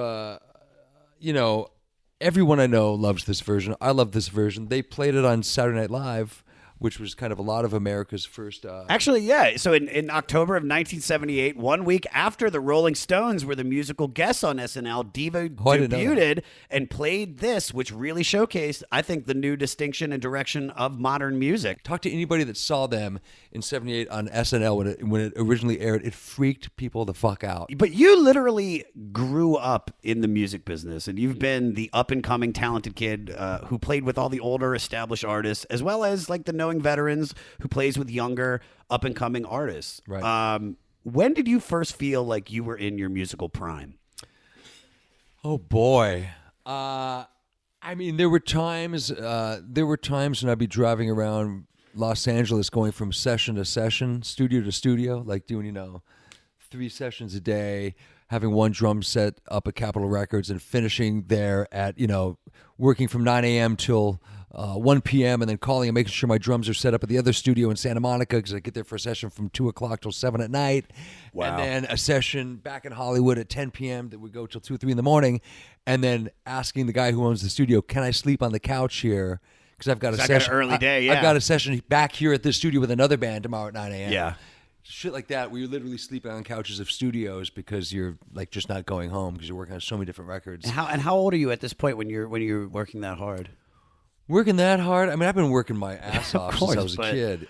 everyone I know loves this version. I love this version. They played it on Saturday Night Live, which was kind of a lot of America's first... Actually, yeah. So in October of 1978, 1 week after the Rolling Stones were the musical guests on SNL, Devo debuted and played this, which really showcased, I think, the new distinction and direction of modern music. Talk to anybody that saw them in 78 on SNL when it originally aired. It freaked people the fuck out. But you literally grew up in the music business, and you've been the up-and-coming talented kid who played with all the older established artists, as well as like the knowing veterans who plays with younger up-and-coming artists. Right. When did you first feel like you were in your musical prime? Oh boy. I mean, there were times when I'd be driving around Los Angeles going from session to session, studio to studio, like doing, 3 sessions a day, having one drum set up at Capitol Records and finishing there at, working from 9 a.m. till 1 p.m. and then calling and making sure my drums are set up at the other studio in Santa Monica because I get there for a session from 2 o'clock till 7 at night. Wow. And then a session back in Hollywood at 10 p.m. that would go till 2 or 3 in the morning. And then asking the guy who owns the studio, can I sleep on the couch here? Because I've got a session. Got an early day, I've got a session back here at this studio with another band tomorrow at 9 a.m. Yeah. Shit like that, where you're literally sleeping on couches of studios because you're like just not going home because you're working on so many different records. And how old are you at this point when you're working that hard? Working that hard? I mean, I've been working my ass off course, since I was a but- kid.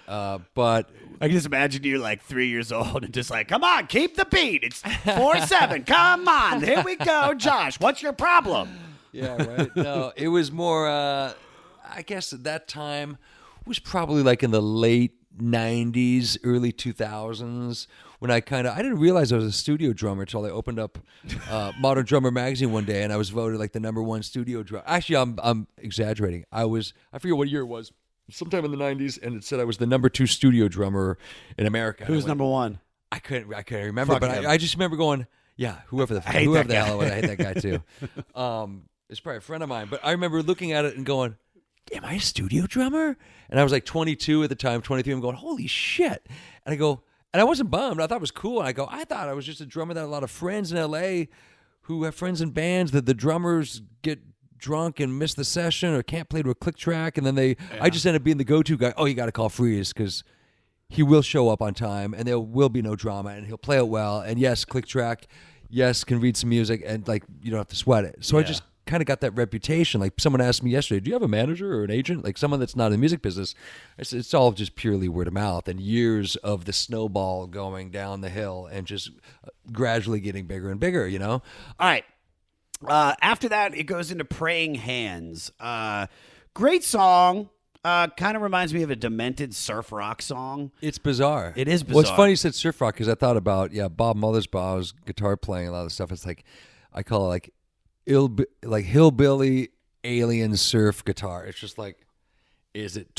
But I can just imagine you like 3 years old and just like, come on, keep the beat. It's 4/7. Come on, here we go, Josh. What's your problem? yeah, right. No, it was more. I guess at that time was probably like in the late '90s, early 2000s. When I didn't realize I was a studio drummer until I opened up Modern Drummer magazine one day, and I was voted like the #1 studio drummer. Actually, I'm exaggerating. I forget what year it was, sometime in the '90s, and it said I was the #2 studio drummer in America. Who's And I went, number one? I couldn't remember, Fuck but him. I just remember going, yeah, whoever the hate whoever that the guy. hell it was, I hate that guy too. It's probably a friend of mine, but I remember looking at it and going, am I a studio drummer? And I was like 22 at the time, 23. I'm going, holy shit. And I go, and I wasn't bummed. I thought it was cool. And I go, I thought I was just a drummer that had a lot of friends in LA who have friends in bands that the drummers get drunk and miss the session or can't play to a click track. And then I just end up being the go-to guy. Oh, you got to call Freese because he will show up on time and there will be no drama and he'll play it well. And yes, click track. Yes, can read some music and like, you don't have to sweat it. So I just kind of got that reputation. Like someone asked me yesterday, do you have a manager or an agent? Like someone that's not in the music business. I said, it's all just purely word of mouth and years of the snowball going down the hill and just gradually getting bigger and bigger, you know? All right. After that, it goes into Praying Hands. Great song. Kind of reminds me of a demented surf rock song. It's bizarre. It is Well, it's bizarre. funny you said surf rock because I thought about, Bob Mothersbaugh's guitar playing, a lot of stuff. It's like, I call it like hillbilly alien surf guitar. It's just like, is it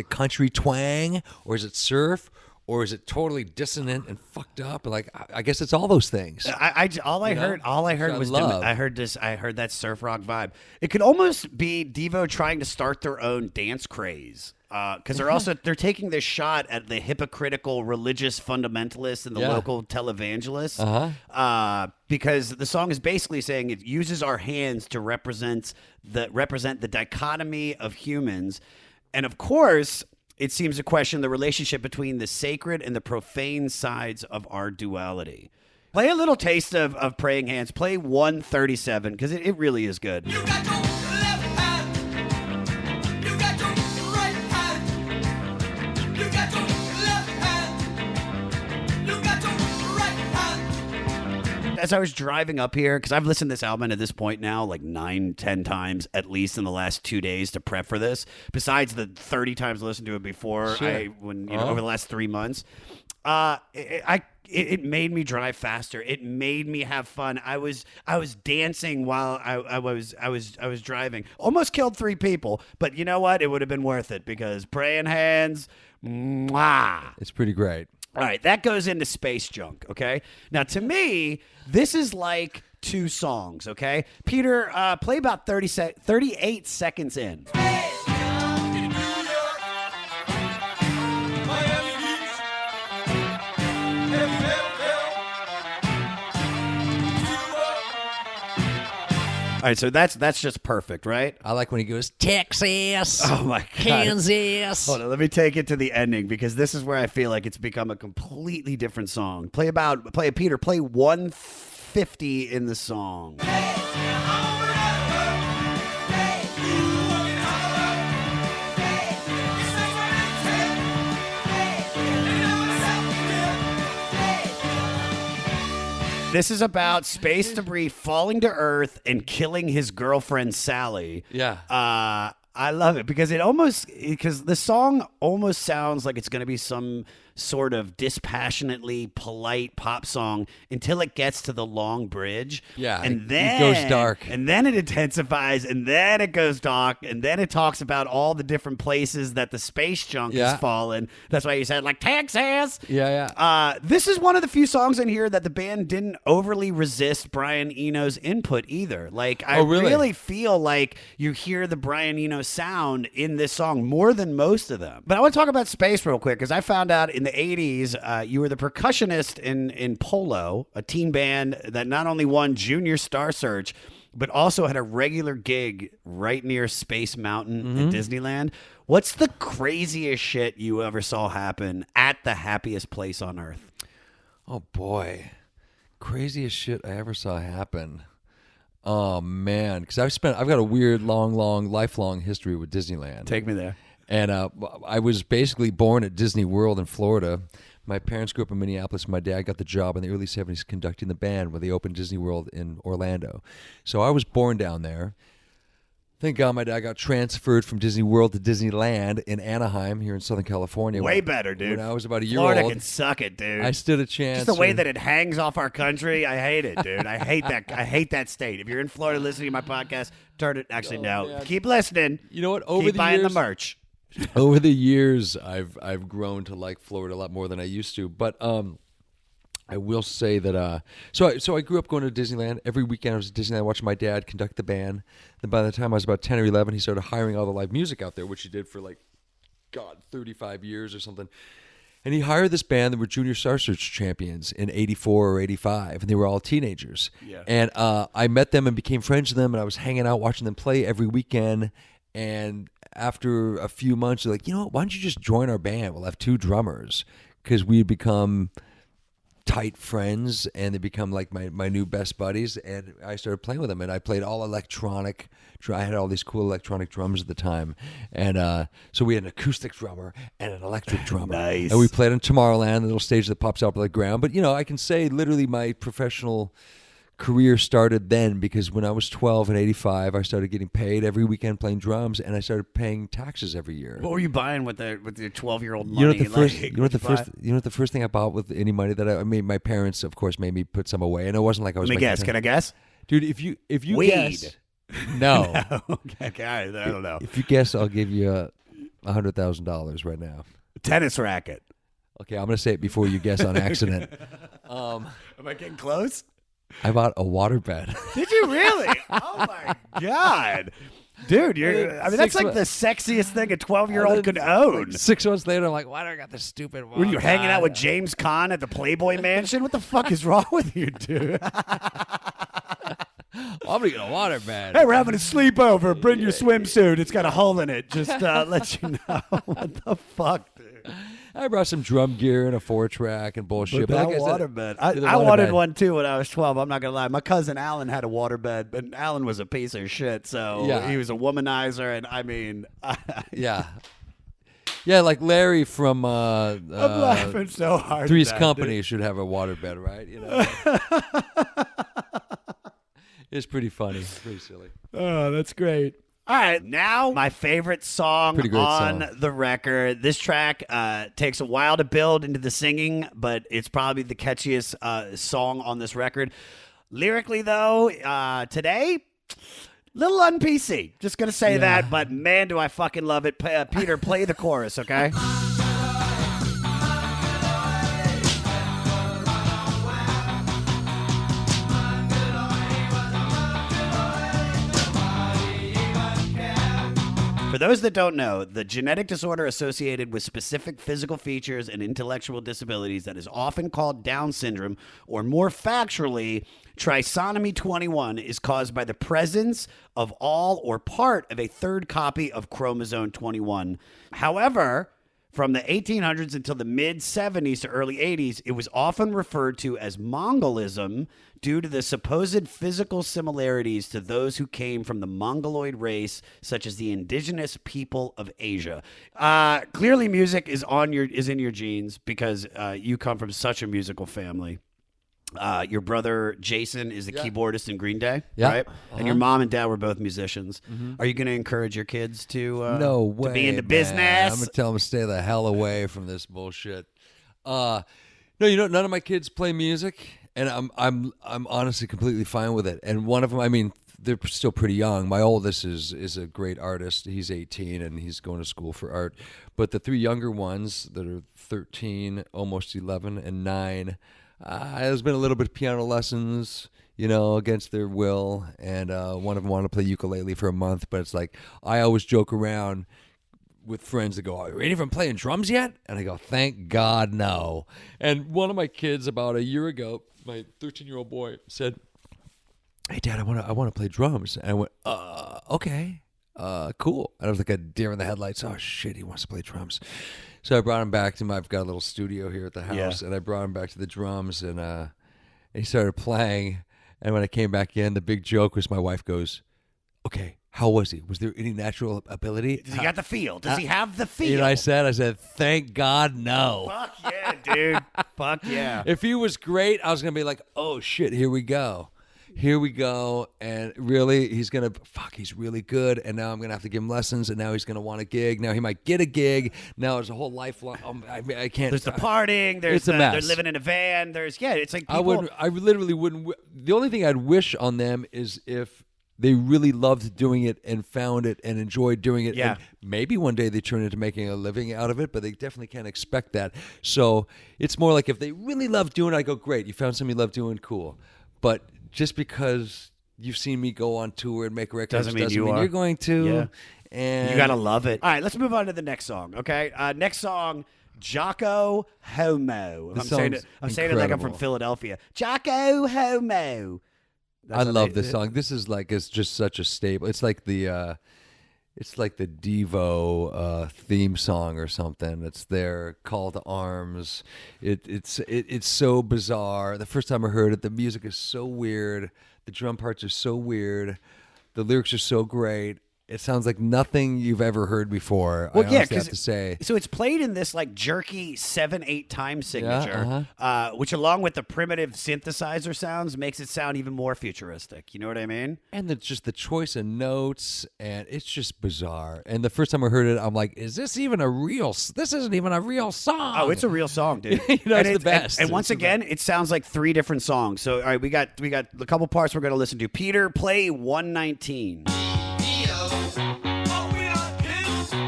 country twang or is it surf or is it totally dissonant and fucked up? And like, I guess it's all those things. All I heard I was love. I heard that surf rock vibe. It could almost be Devo trying to start their own dance craze. Because they're taking this shot at the hypocritical religious fundamentalists and the local televangelists. Because the song is basically saying it uses our hands to represent the dichotomy of humans, and of course, it seems to question the relationship between the sacred and the profane sides of our duality. Play a little taste of Praying Hands. Play 137 because it really is good. You got your left hand. You got your right hand. You got your left hand. You got your right hand. As I was driving up here, because I've listened to this album at this point now like 9-10 times at least in the last 2 days to prep for this, besides the 30 times I listened to it before over the last 3 months. It made me drive faster. It made me have fun. I was dancing while I was driving. Almost killed 3 people, but you know what? It would have been worth it because Praying Hands, mwah. It's pretty great. All right, that goes into Space Junk, okay? Now, to me, this is like 2 songs, okay? Peter, play about 38 seconds in. All right, so that's just perfect, right? I like when he goes, Texas, Oh, my God. Kansas. Hold on, let me take it to the ending because this is where I feel like it's become a completely different song. Play 150 in the song. This is about space debris falling to Earth and killing his girlfriend Sally. Yeah. I love it because the song almost sounds like it's going to be some sort of dispassionately polite pop song until it gets to the long bridge. Yeah, and it then goes dark. and then it intensifies, and then it goes dark, and then it talks about all the different places that the space junk has fallen. That's why you said like Texas. Yeah. This is one of the few songs in here that the band didn't overly resist Brian Eno's input either. Like, I really feel like you hear the Brian Eno sound in this song more than most of them. But I want to talk about space real quick because I found out in the 80s you were the percussionist in Polo, a teen band that not only won Junior Star Search, but also had a regular gig right near Space Mountain at Disneyland. What's the craziest shit you ever saw happen at the happiest place on Earth? Oh boy, craziest shit I ever saw happen. Oh man, because I've got a weird, lifelong history with Disneyland. Take me there. And I was basically born at Disney World in Florida. My parents grew up in Minneapolis. My dad got the job in the early 70s conducting the band when they opened Disney World in Orlando. So I was born down there. Thank God my dad got transferred from Disney World to Disneyland in Anaheim here in Southern California. Way better, dude. When I was about a year Florida old. can suck it, dude. I stood a chance. Just the way that it hangs off our country, I hate it, dude. I hate that. I hate that state. If you're in Florida listening to my podcast, turn it. Actually, no. man. Keep listening. You know what? Keep buying the merch. Over the years, I've grown to like Florida a lot more than I used to. But I will say that so I grew up going to Disneyland. Every weekend I was at Disneyland watching my dad conduct the band. Then by the time I was about 10 or 11, he started hiring all the live music out there, which he did for 35 years or something. And he hired this band that were Junior Star Search champions in 84 or 85, and they were all teenagers. Yeah. And I met them and became friends with them, and I was hanging out watching them play every weekend. And after a few months, they're like, you know what, why don't you just join our band? We'll have 2 drummers, because we had become tight friends, and they become like my new best buddies. And I started playing with them, and I played all electronic. I had all these cool electronic drums at the time, and so we had an acoustic drummer and an electric drummer. Nice. And we played on Tomorrowland, the little stage that pops up on the ground. But I can say literally my professional career started then, because when I was 12 in 85, I started getting paid every weekend playing drums, and I started paying taxes every year. What were you buying with your 12-year-old money? You know what the first thing I bought with any money that I made, my parents of course made me put some away, and it wasn't like I was. Let me guess. Can I guess? Dude, if you Weed. guess, no. Okay, I don't know. If you guess, I'll give you $100,000 right now. Tennis racket. Okay, I'm gonna say it before you guess on accident. Am I getting close? I bought a waterbed. Did you really? Oh my god, dude! That's like the sexiest thing a 12-year-old could own. 6 months later, I'm like, why do I got this stupid waterbed? Were you hanging out with James Caan at the Playboy Mansion? What the fuck is wrong with you, dude? I'm gonna get a waterbed. Hey, we're having a sleepover. Bring your swimsuit. It's got a hole in it. Just let you know. What the fuck, dude? I brought some drum gear and a 4-track and bullshit. But that like waterbed. I I wanted one too when I was 12. I'm not going to lie. My cousin Alan had a waterbed, but Alan was a piece of shit. So Yeah. he was a womanizer. And I mean, Yeah. Yeah, like Larry from I'm laughing so hard. Three's at that, Company should have a waterbed, right? It's pretty funny. It's pretty silly. Dude. Oh, that's great. All right, now my favorite song Pretty great on song. the record. This track takes a while to build into the singing, but it's probably the catchiest song on this record. Lyrically, though, today, little un-PC. Just going to say that, but man, do I fucking love it. Peter, play the chorus, okay? For those that don't know, the genetic disorder associated with specific physical features and intellectual disabilities that is often called Down syndrome, or more factually, trisomy 21, is caused by the presence of all or part of a third copy of chromosome 21. However, from the 1800s until the mid-70s to early 80s, it was often referred to as Mongolism due to the supposed physical similarities to those who came from the Mongoloid race, such as the indigenous people of Asia. Clearly, music is in your genes because you come from such a musical family. Your brother Jason is the keyboardist in Green Day, right? And your mom and dad were both musicians. Are you going to encourage your kids to No way, to be into man. business? I'm gonna tell them to stay the hell away from this bullshit. No, none of my kids play music, and I'm honestly completely fine with it. And one of them, I mean, they're still pretty young. My oldest is a great artist. He's 18 and he's going to school for art. But the 3 younger ones that are 13, almost 11, and 9. There's been a little bit of piano lessons, against their will, and one of them wanted to play ukulele for a month, but it's like, I always joke around with friends that go, are any of them playing drums yet? And I go, thank God, no. And one of my kids about a year ago, my 13-year-old boy, said, hey, Dad, I want to play drums. And I went, okay, cool. And I was like a deer in the headlights. Oh, shit, he wants to play drums. So I brought him back to I've got a little studio here at the house, and I brought him back to the drums, and he started playing. And when I came back in, the big joke was my wife goes, "Okay, how was he? Was there any natural ability? Does he got the feel? Does he have the feel? And I said, thank God, no. Fuck yeah, dude. Fuck yeah. If he was great, I was going to be like, oh, shit, here we go. Here we go. And really, he's really good. And now I'm going to have to give him lessons. And now he's going to want a gig. Now he might get a gig. Now there's a whole lifelong. I can't. There's the partying. There's it's a mess. They're living in a van. It's like people. I literally wouldn't. The only thing I'd wish on them is if they really loved doing it and found it and enjoyed doing it. Yeah. And maybe one day they turn into making a living out of it, but they definitely can't expect that. So it's more like if they really love doing it, I go, great, you found something you love doing, cool. But just because you've seen me go on tour and make records Doesn't mean you're going to. Yeah. And You gotta love it. All right, let's move on to the next song. Okay, next song, Jocko Homo. This I'm saying it like I'm from incredible. Philadelphia. Jocko Homo. I love this song. This is like it's just such a staple. It's like the Devo theme song or something. It's their call to arms. It's so bizarre. The first time I heard it, the music is so weird. The drum parts are so weird. The lyrics are so great. It sounds like nothing you've ever heard before. Well, I yeah, honestly have to say. So it's played in this like jerky 7/8 time signature, uh-huh. Which along with the primitive synthesizer sounds makes it sound even more futuristic. You know what I mean? And just the choice of notes, and it's just bizarre. And the first time I heard it, I'm like, "Is this even a real? This isn't even a real song." Oh, it's a real song, dude. It's the And best. And once again, it sounds like 3 different songs. So all right, we got a couple parts we're gonna listen to. Peter, play 119. Oh, we are kids. We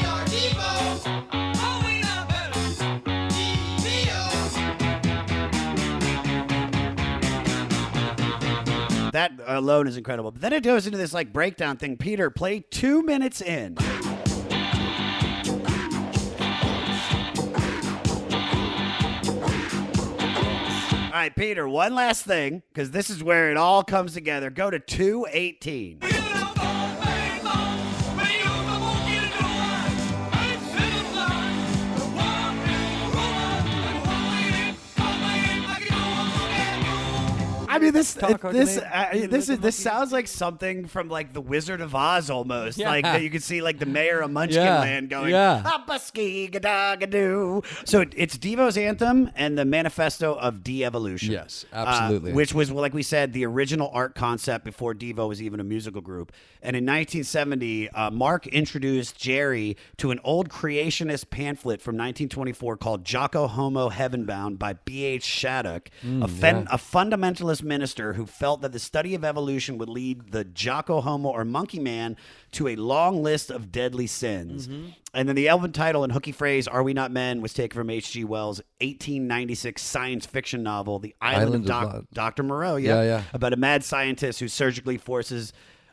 are Devo. Oh, we are better. Devo. That alone is incredible. But then it goes into this like breakdown thing. Peter, play 2 minutes in. All right, Peter, one last thing, because this is where it all comes together. Go to 2:18. I mean, this sounds like something from like the Wizard of Oz almost. Yeah. Like that you could see like the mayor of Munchkinland going, "Abba-ski-ga-da-ga-doo." So it's Devo's anthem and the manifesto of de-evolution. Yes, absolutely. Which was, like we said, the original art concept before Devo was even a musical group. And in 1970, Mark introduced Jerry to an old creationist pamphlet from 1924 called Jocko Homo Heavenbound by B.H. Shattuck, a fundamentalist minister who felt that the study of evolution would lead the Jocko Homo or monkey man to a long list of deadly sins. And then the album title and hooky phrase, Are We Not Men, was taken from H.G. Wells' 1896 science fiction novel, The Island of Dr. Moreau, Yeah. about a mad scientist who surgically force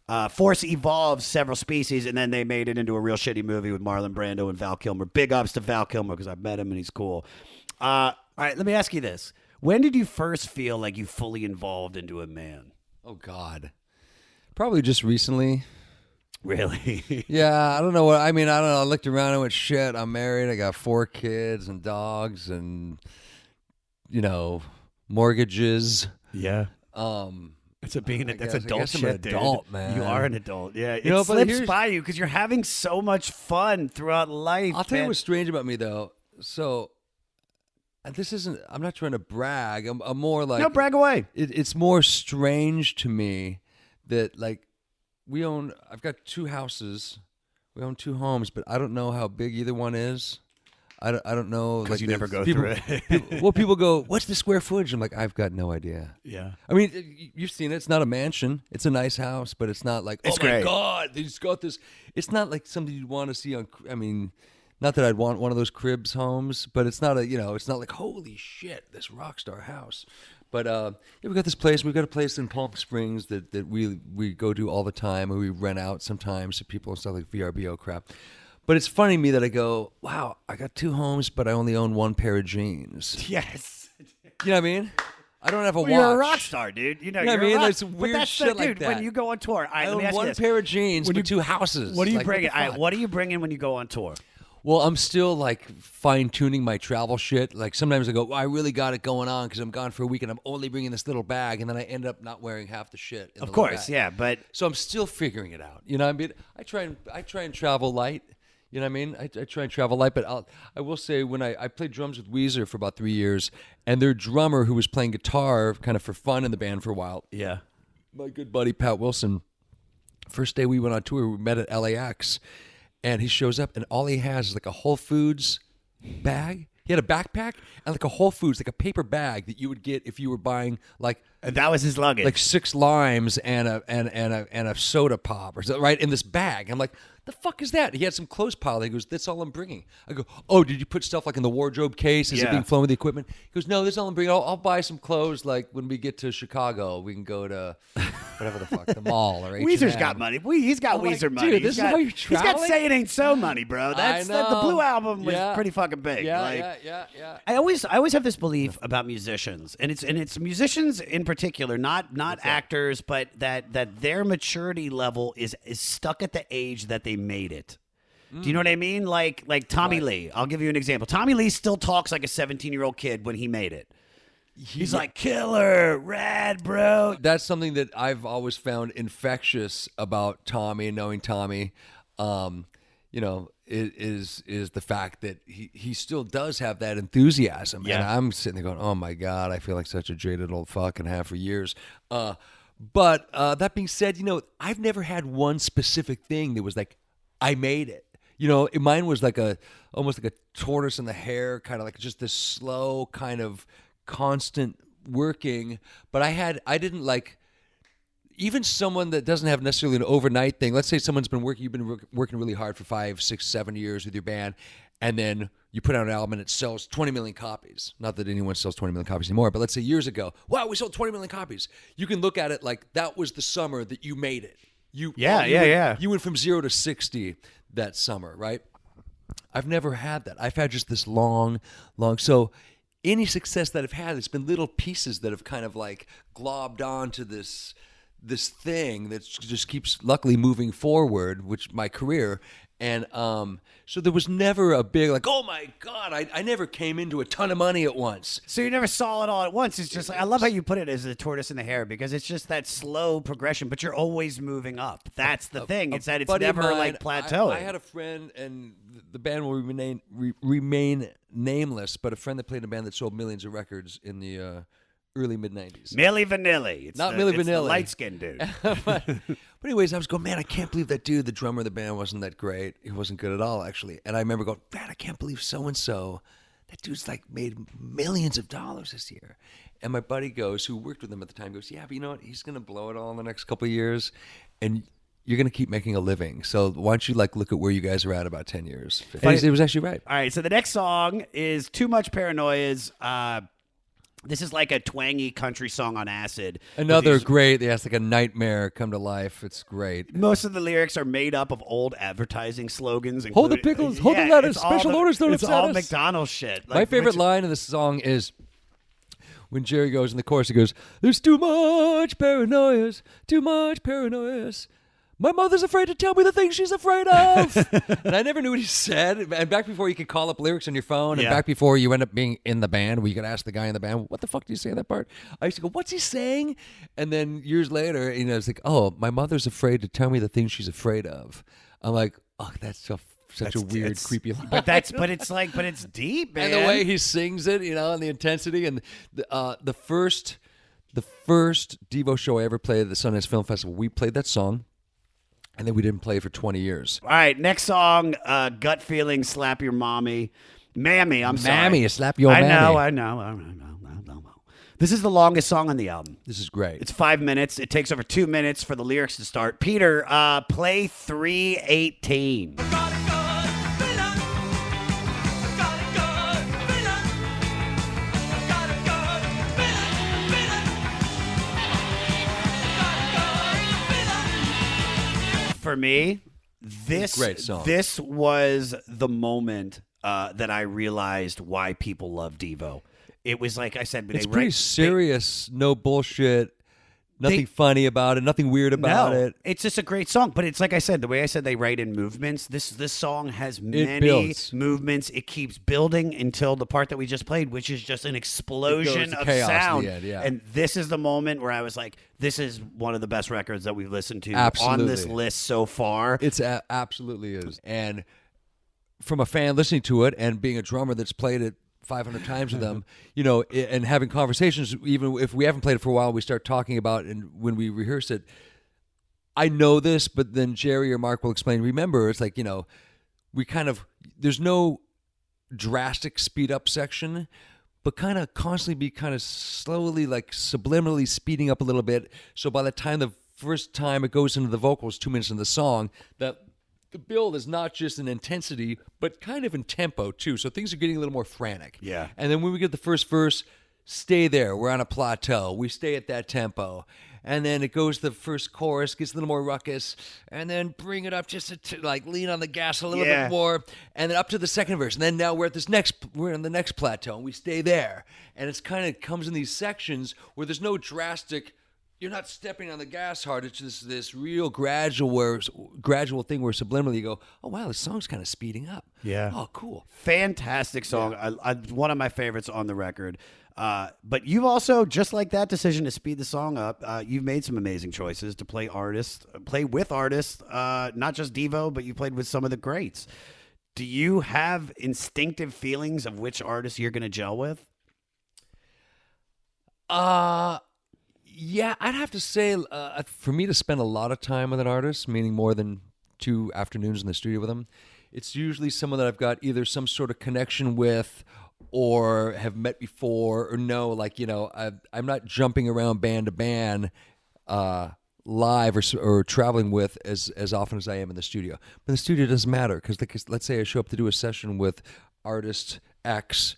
evolves several species, and then they made it into a real shitty movie with Marlon Brando and Val Kilmer. Big ups to Val Kilmer because I've met him and he's cool. All right, let me ask you this. When did you first feel like you fully involved into a man? Oh, God. Probably just recently. Really? Yeah, I don't know what I mean. I don't know. I looked around and went, shit, I'm married. I got 4 kids and dogs and, mortgages. Yeah. That's adult I'm shit, an adult, dude. man. You are an adult. Yeah. It but slips by you because you're having so much fun throughout life. I'll tell you man. what's strange about me, though. So, I'm not trying to brag. I'm more like. No, brag away. It's more strange to me that, like, I've got 2 houses. We own 2 homes, but I don't know how big either one is. I don't know. Because like, you never go people, through it. people go, what's the square footage? I'm like, I've got no idea. Yeah. I mean, you've seen it. It's not a mansion. It's a nice house, but it's not like, It's oh my great. God, they just got this. It's not like something you'd want to see on, I mean, not that I'd want one of those cribs homes, but it's not it's not like, holy shit, this rock star house. But we got this place. We've got a place in Palm Springs that we go to all the time, and we rent out sometimes to people and stuff like VRBO crap. But it's funny to me that I go, wow, I got 2 homes, but I only own 1 pair of jeans. Yes. You know what I mean? I don't have a watch. You're a rock star, dude. You know what I you're mean? a rock. There's But weird that's shit the, like dude, that. When you go on tour, I let me own ask you 1 this. pair of jeans When but 2 houses. What do you Like, bring? the fuck? What do you bring in when you go on tour? Well, I'm still like fine tuning my travel shit. Like sometimes I go, well, I really got it going on because I'm gone for a week and I'm only bringing this little bag, and then I end up not wearing half the shit. In Of the little course, bag. yeah, but So I'm still figuring it out. You know, what I mean, I try and travel light. You know what I mean? I try and travel light, but I will say when I played drums with Weezer for about 3 years, and their drummer who was playing guitar kind of for fun in the band for a while, yeah. my good buddy Pat Wilson, first day we went on tour, we met at LAX, and he shows up and all he has is like a Whole Foods bag. He had a backpack and like a Whole Foods, like a paper bag that you would get if you were buying like And that was his luggage. like 6 limes and a soda pop or something, right, in this bag. I'm like, the fuck is that? He had some clothes piled. He goes, that's all I'm bringing. I go, oh, did you put stuff like in the wardrobe case? Is it Yeah. being flown with the equipment? He goes, no, this is all I'm bringing. I'll buy some clothes like when we get to Chicago. We can go to whatever the fuck, the mall or H&M. Weezer's got money. He's got I'm like, Weezer dude, money. this He's is got, how you're He's got traveling? Say It Ain't So money, bro. I The know. Blue Album was Yeah. pretty fucking big. Yeah, like, yeah. I always have this belief about musicians, and it's musicians in particular, not actors, but that their maturity level is stuck at the age that they made it. Do you know what I mean? Like Tommy Right. Lee. I'll give you an example. Tommy Lee still talks like a 17-year-old kid when he made it. He's like, killer, rad, bro. That's something that I've always found infectious about Tommy and knowing Tommy. You know, is the fact that he still does have that enthusiasm. Yeah. And I'm sitting there going, oh my God, I feel like such a jaded old fuck and have for years. But that being said, you know, I've never had one specific thing that was like, I made it. You know, mine was like almost like a tortoise in the hare, kind of like just this slow kind of constant working. But I didn't like, even someone that doesn't have necessarily an overnight thing. Let's say you've been working really hard for 5, 6, 7 years with your band, and then you put out an album and it sells 20 million copies. Not that anyone sells 20 million copies anymore, but let's say years ago, wow, we sold 20 million copies. You can look at it like that was the summer that you made it. You went from 0 to 60 that summer, right? I've never had that. I've had just this long. So any success that I've had, it's been little pieces that have kind of like globbed onto this thing that just keeps luckily moving forward, which my career. And so there was never a big like, oh my God, I never came into a ton of money at once. So you never saw it all at once. It's just like, I love how you put it as a tortoise in the hare, because it's just that slow progression, but you're always moving up. That's the thing. It's that it's buddy of never mine, like plateauing. I had a friend, and the band will remain nameless, but a friend that played in a band that sold millions of records in the early mid-90s. Milli Vanilli. It's Not the, Milli it's the Vanilli. light-skinned dude. But anyways, I was going, man, I can't believe that dude, the drummer of the band, wasn't that great. He wasn't good at all, actually. And I remember going, man, I can't believe so-and-so, that dude's like made millions of dollars this year. And my buddy goes, who worked with him at the time, goes, yeah, but you know what? He's going to blow it all in the next couple of years. And you're going to keep making a living. So why don't you like look at where you guys are at about 10 years? And it was actually right. All right, so the next song is Too Much Paranoia's. This is like a twangy country song on acid. Another With these- great, it's like a nightmare come to life. It's great. Most of the lyrics are made up of old advertising slogans. Hold the including- pickles, hold the lettuce, it's all special orders don't It's upset all us. McDonald's shit. My Like, favorite which- line in the song is when Jerry goes in the chorus, he goes, there's too much paranoias, too much paranoias. My mother's afraid to tell me the things she's afraid of. And I never knew what he said. And back before you could call up lyrics on your phone, and Yeah. back before you end up being in the band, where you could ask the guy in the band, what the fuck do you say in that part? I used to go, what's he saying? And then years later, you know, it's like, oh, my mother's afraid to tell me the things she's afraid of. I'm like, oh, that's such a weird, creepy line. But it's deep, man. And the way he sings it, you know, and the intensity, and the first Devo show I ever played at the Sundance Film Festival, we played that song, and then we didn't play it for 20 years. All right, next song, Gut Feeling, Slap Your Mommy. Mammy, I'm sorry. Mammy, you slap your I know. mammy. I know. This is the longest song on the album. This is great. It's 5 minutes. It takes over 2 minutes for the lyrics to start. Peter, play 318. Got a good feeling. Got a good feeling. Got a good feeling. Got a good feeling. For me, this Great song. This was the moment that I realized why people love Devo. It was like I said, It's pretty serious, no bullshit, Nothing funny about it. Nothing weird about it. It's just a great song. But it's like I said, the way I said they write in movements, this song has many builds. movements. It keeps building until the part that we just played, which is just an explosion to of chaos at sound. the end, yeah. And this is the moment where I was like, this is one of the best records that we've listened to Absolutely. on this list so far. It's absolutely is. And from a fan listening to it and being a drummer that's played it 500 times with them, and having conversations, even if we haven't played it for a while, we start talking about, and when we rehearse it, I know this, but then Jerry or Mark will explain, remember, it's like, we there's no drastic speed up section, but kind of constantly be kind of slowly, like subliminally speeding up a little bit. So by the time the first time it goes into the vocals, 2 minutes into the song, that the build is not just in intensity, but kind of in tempo too. So things are getting a little more frantic. Yeah. And then when we get the first verse, stay there. We're on a plateau. We stay at that tempo. And then it goes to the first chorus, gets a little more ruckus, and then bring it up just to like lean on the gas a little bit more, and then up to the second verse. And then now we're in the next plateau, and we stay there. And it's kind of comes in these sections where there's no drastic. You're not stepping on the gas hard. It's just this real gradual thing where subliminally you go, oh, wow, this song's kind of speeding up. Yeah. Oh, cool. Fantastic song. I one of my favorites on the record. But you've also, just like that decision to speed the song up, you've made some amazing choices to play with artists, not just Devo, but you played with some of the greats. Do you have instinctive feelings of which artists you're going to gel with? Yeah, I'd have to say, for me to spend a lot of time with an artist, meaning more than 2 afternoons in the studio with them, it's usually someone that I've got either some sort of connection with or have met before or know, like, I'm not jumping around band to band live or traveling with as often as I am in the studio. But the studio doesn't matter because let's say I show up to do a session with artist X.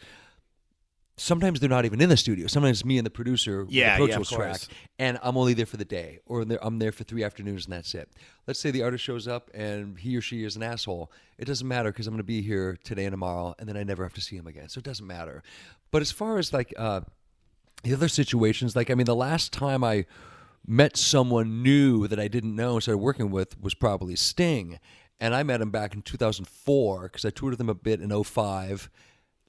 Sometimes they're not even in the studio. Sometimes it's me and the producer with the Pro Tools track, and I'm only there for the day, or I'm there for 3 afternoons, and that's it. Let's say the artist shows up, and he or she is an asshole. It doesn't matter because I'm going to be here today and tomorrow, and then I never have to see him again, so it doesn't matter. But as far as, like, the other situations, like, I mean, the last time I met someone new that I didn't know and started working with was probably Sting, and I met him back in 2004 because I toured with him a bit in 2005,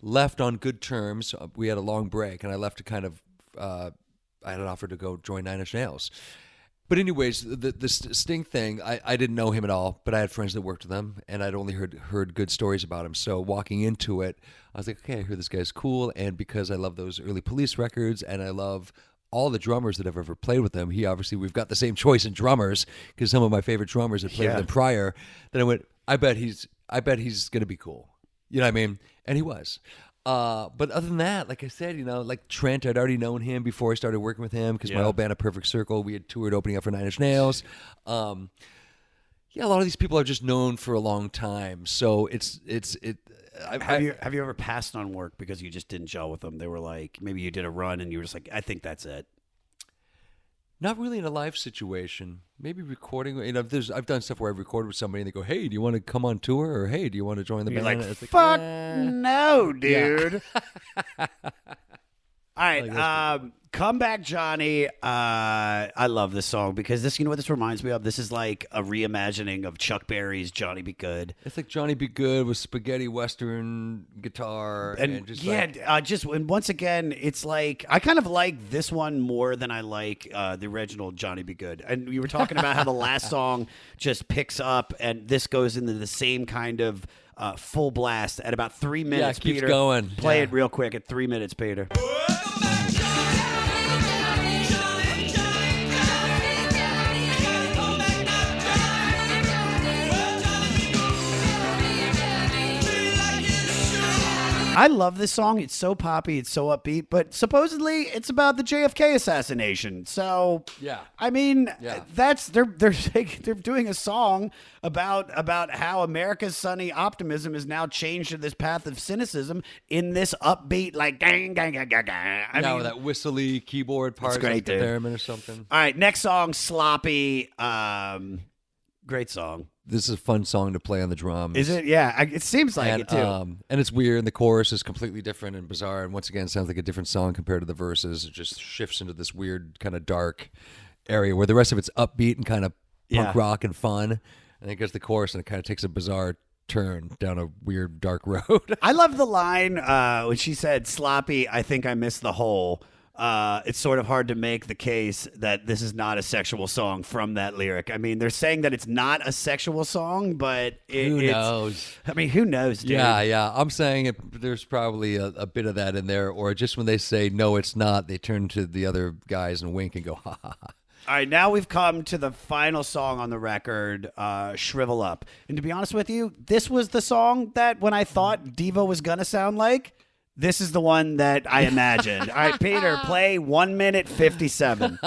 left on good terms. We had a long break, and I left to kind of, I had an offer to go join Nine Inch Nails. But anyways, the Sting thing, I didn't know him at all, but I had friends that worked with him, and I'd only heard good stories about him. So walking into it, I was like, okay, I hear this guy's cool, and because I love those early Police records, and I love all the drummers that have ever played with him, we've got the same choice in drummers, because some of my favorite drummers had played with him prior. Then I went, I bet he's going to be cool. You know what I mean? And he was. But other than that, like I said, like Trent, I'd already known him before I started working with him because my old band, A Perfect Circle, we had toured opening up for Nine Inch Nails. A lot of these people I've just known for a long time. So Have you ever passed on work because you just didn't gel with them? They were like, maybe you did a run and you were just like, I think that's it. Not really in a live situation. Maybe recording. I've done stuff where I've recorded with somebody and they go, "Hey, do you want to come on tour?" Or "Hey, do you want to join the band?" Like, fuck no, dude. All right, Come Back, Johnny. I love this song because this, what this reminds me of? This is like a reimagining of Chuck Berry's Johnny Be Good. It's like Johnny Be Good with spaghetti western guitar and just and once again, it's like I kind of like this one more than I like the original Johnny Be Good. And we were talking about how the last song just picks up, and this goes into the same kind of full blast at about 3 minutes. Yeah, it keeps Peter, going. Play it real quick at 3 minutes, Peter. I love this song. It's so poppy. It's so upbeat. But supposedly, it's about the JFK assassination. So, I mean, that's they're doing a song about how America's sunny optimism is now changed to this path of cynicism in this upbeat, like gang gang gang gang gang. I mean, with that whistly keyboard part, great, like the dude. theremin or something. All right, next song, Sloppy. Great song. This is a fun song to play on the drums. Is it? Yeah, it seems like it too. And it's weird, and the chorus is completely different and bizarre, and once again, it sounds like a different song compared to the verses. It just shifts into this weird kind of dark area where the rest of it's upbeat and kind of punk Yeah. rock and fun. And then it gets the chorus and it kind of takes a bizarre turn down a weird dark road. I love the line when she said, "Sloppy, I think I missed the hole." It's sort of hard to make the case that this is not a sexual song from that lyric. I mean, they're saying that it's not a sexual song, but Who knows? I mean, who knows, dude? Yeah. I'm saying there's probably a bit of that in there, or just when they say no, it's not, they turn to the other guys and wink and go, ha ha ha. All right, now we've come to the final song on the record, Shrivel Up. And to be honest with you, this was the song that when I thought Devo was going to sound like, this is the one that I imagined. All right, Peter, play 1 minute 57.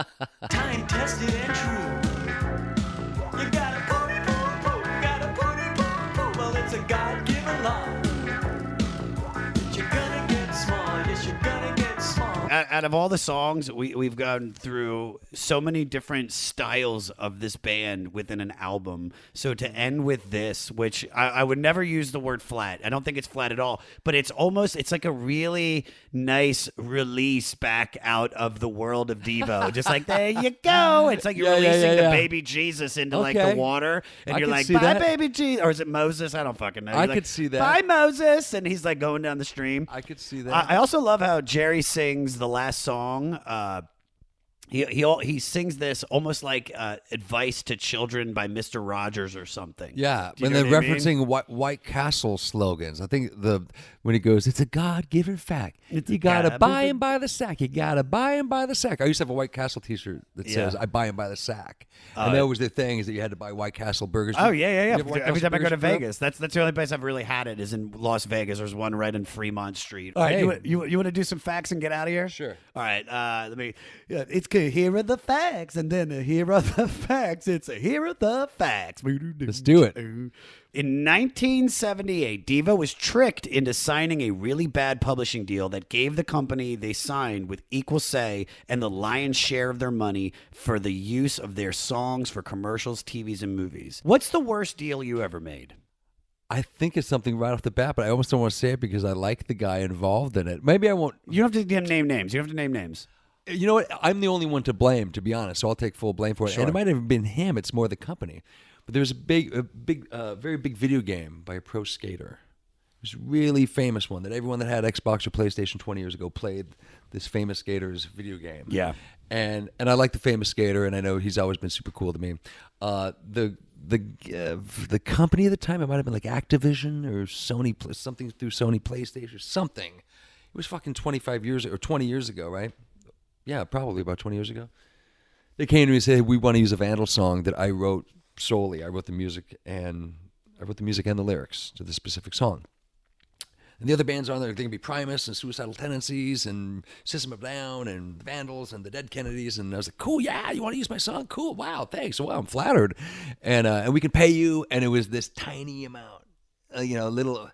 Time tested and true. You gotta put it on, gotta put it on. Well, it's a God-given law. You're gonna get small, yes, you're gonna get small. Out of all the songs, we've gone through so many different styles of this band within an album. So to end with this, which I would never use the word flat. I don't think it's flat at all, but it's like a really nice release back out of the world of Devo. Just like, there you go. It's like you're releasing the baby Jesus into like the water. And I you're could like, see bye, that. baby Jesus. Or is it Moses? I don't fucking know. I You're could like, see that. Bye, Moses. And he's like going down the stream. I could see that. I also love how Jerry sings the last song. He sings this almost like advice to children by Mr. Rogers or something. Yeah, Do you when know they're what I mean? referencing White Castle slogans. I think when he goes, it's a God-given fact. It's You a gotta God- buy and buy the sack. You gotta buy and buy the sack. I used to have a White Castle T-shirt that says, Yeah. "I buy and buy the sack," and that was the thing is that you had to buy White Castle burgers. Oh You yeah. have White Every Castle time I go to burgers growing up? Vegas, that's the only place I've really had it is in Las Vegas. There's one right in Fremont Street. All right, Hey. you want to do some facts and get out of here? Sure. All right, let me. It's good. Here are the facts, and then here are the facts. It's here are the facts. Let's do it. In 1978, Devo was tricked into signing a really bad publishing deal that gave the company they signed with equal say and the lion's share of their money for the use of their songs for commercials, TVs, and movies. What's the worst deal you ever made? I think it's something right off the bat, but I almost don't want to say it because I like the guy involved in it. Maybe I won't. You don't have to name names. You don't have to name names. You know what? I'm the only one to blame, to be honest. So I'll take full blame for it. Sure. And it might have been him. It's more the company. But there's a very big video game by a pro skater. It was a really famous one that everyone that had Xbox or PlayStation 20 years ago played. This famous skater's video game. Yeah. And I like the famous skater, and I know he's always been super cool to me. The company at the time, it might have been like Activision or Sony, something through Sony PlayStation or something. It was fucking 25 years or 20 years ago, right? Yeah, probably about 20 years ago. They came to me and said, we want to use a Vandal song that I wrote solely. I wrote the music and the lyrics to this specific song. And the other bands on there, they can be Primus and Suicidal Tendencies and System of a Down and the Vandals and the Dead Kennedys. And I was like, cool, yeah, you want to use my song? Cool, wow, thanks. Wow, I'm flattered. And we can pay you. And it was this tiny amount, little.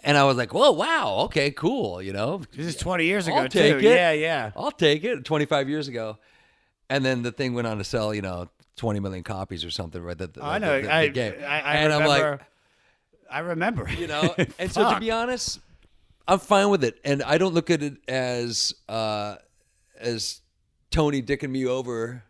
And I was like, whoa, wow, okay, cool, This is 20 years ago, I'll too. take it. Yeah. I'll take it. 25 years ago. And then the thing went on to sell, 20 million copies or something, right? I know. The I game. and I'm like, I remember. And so to be honest, I'm fine with it. And I don't look at it as Tony dicking me over,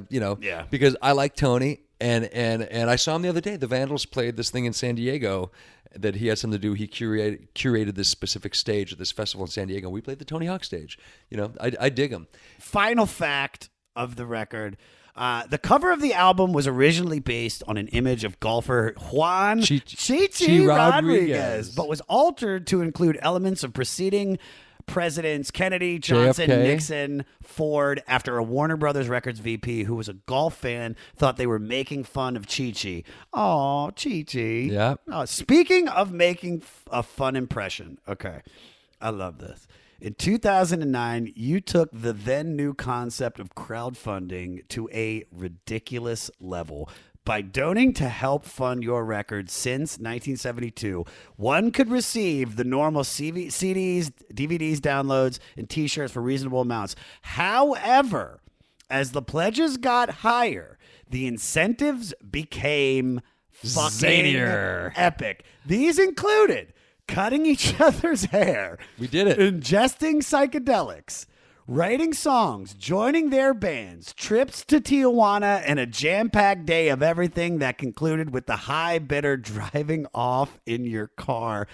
Yeah. because I like Tony. And I saw him the other day. The Vandals played this thing in San Diego that he had something to do. He curated this specific stage at this festival in San Diego. We played the Tony Hawk stage. I dig him. Final fact of the record. The cover of the album was originally based on an image of golfer Juan Chichi Rodriguez, but was altered to include elements of preceding presidents Kennedy, Johnson, JFK. Nixon, Ford, after a Warner Brothers Records VP who was a golf fan thought they were making fun of Chi-Chi. Oh, Chi-Chi. Yeah. Oh, speaking of making a fun impression. Okay. I love this. In 2009, you took the then new concept of crowdfunding to a ridiculous level. By donating to help fund your record since 1972, one could receive the normal CDs, DVDs, downloads, and T-shirts for reasonable amounts. However, as the pledges got higher, the incentives became fucking Zanier. epic. These included cutting each other's hair. We did it. Ingesting psychedelics. Writing songs, joining their bands, trips to Tijuana, and a jam-packed day of everything that concluded with the high bidder driving off in your car.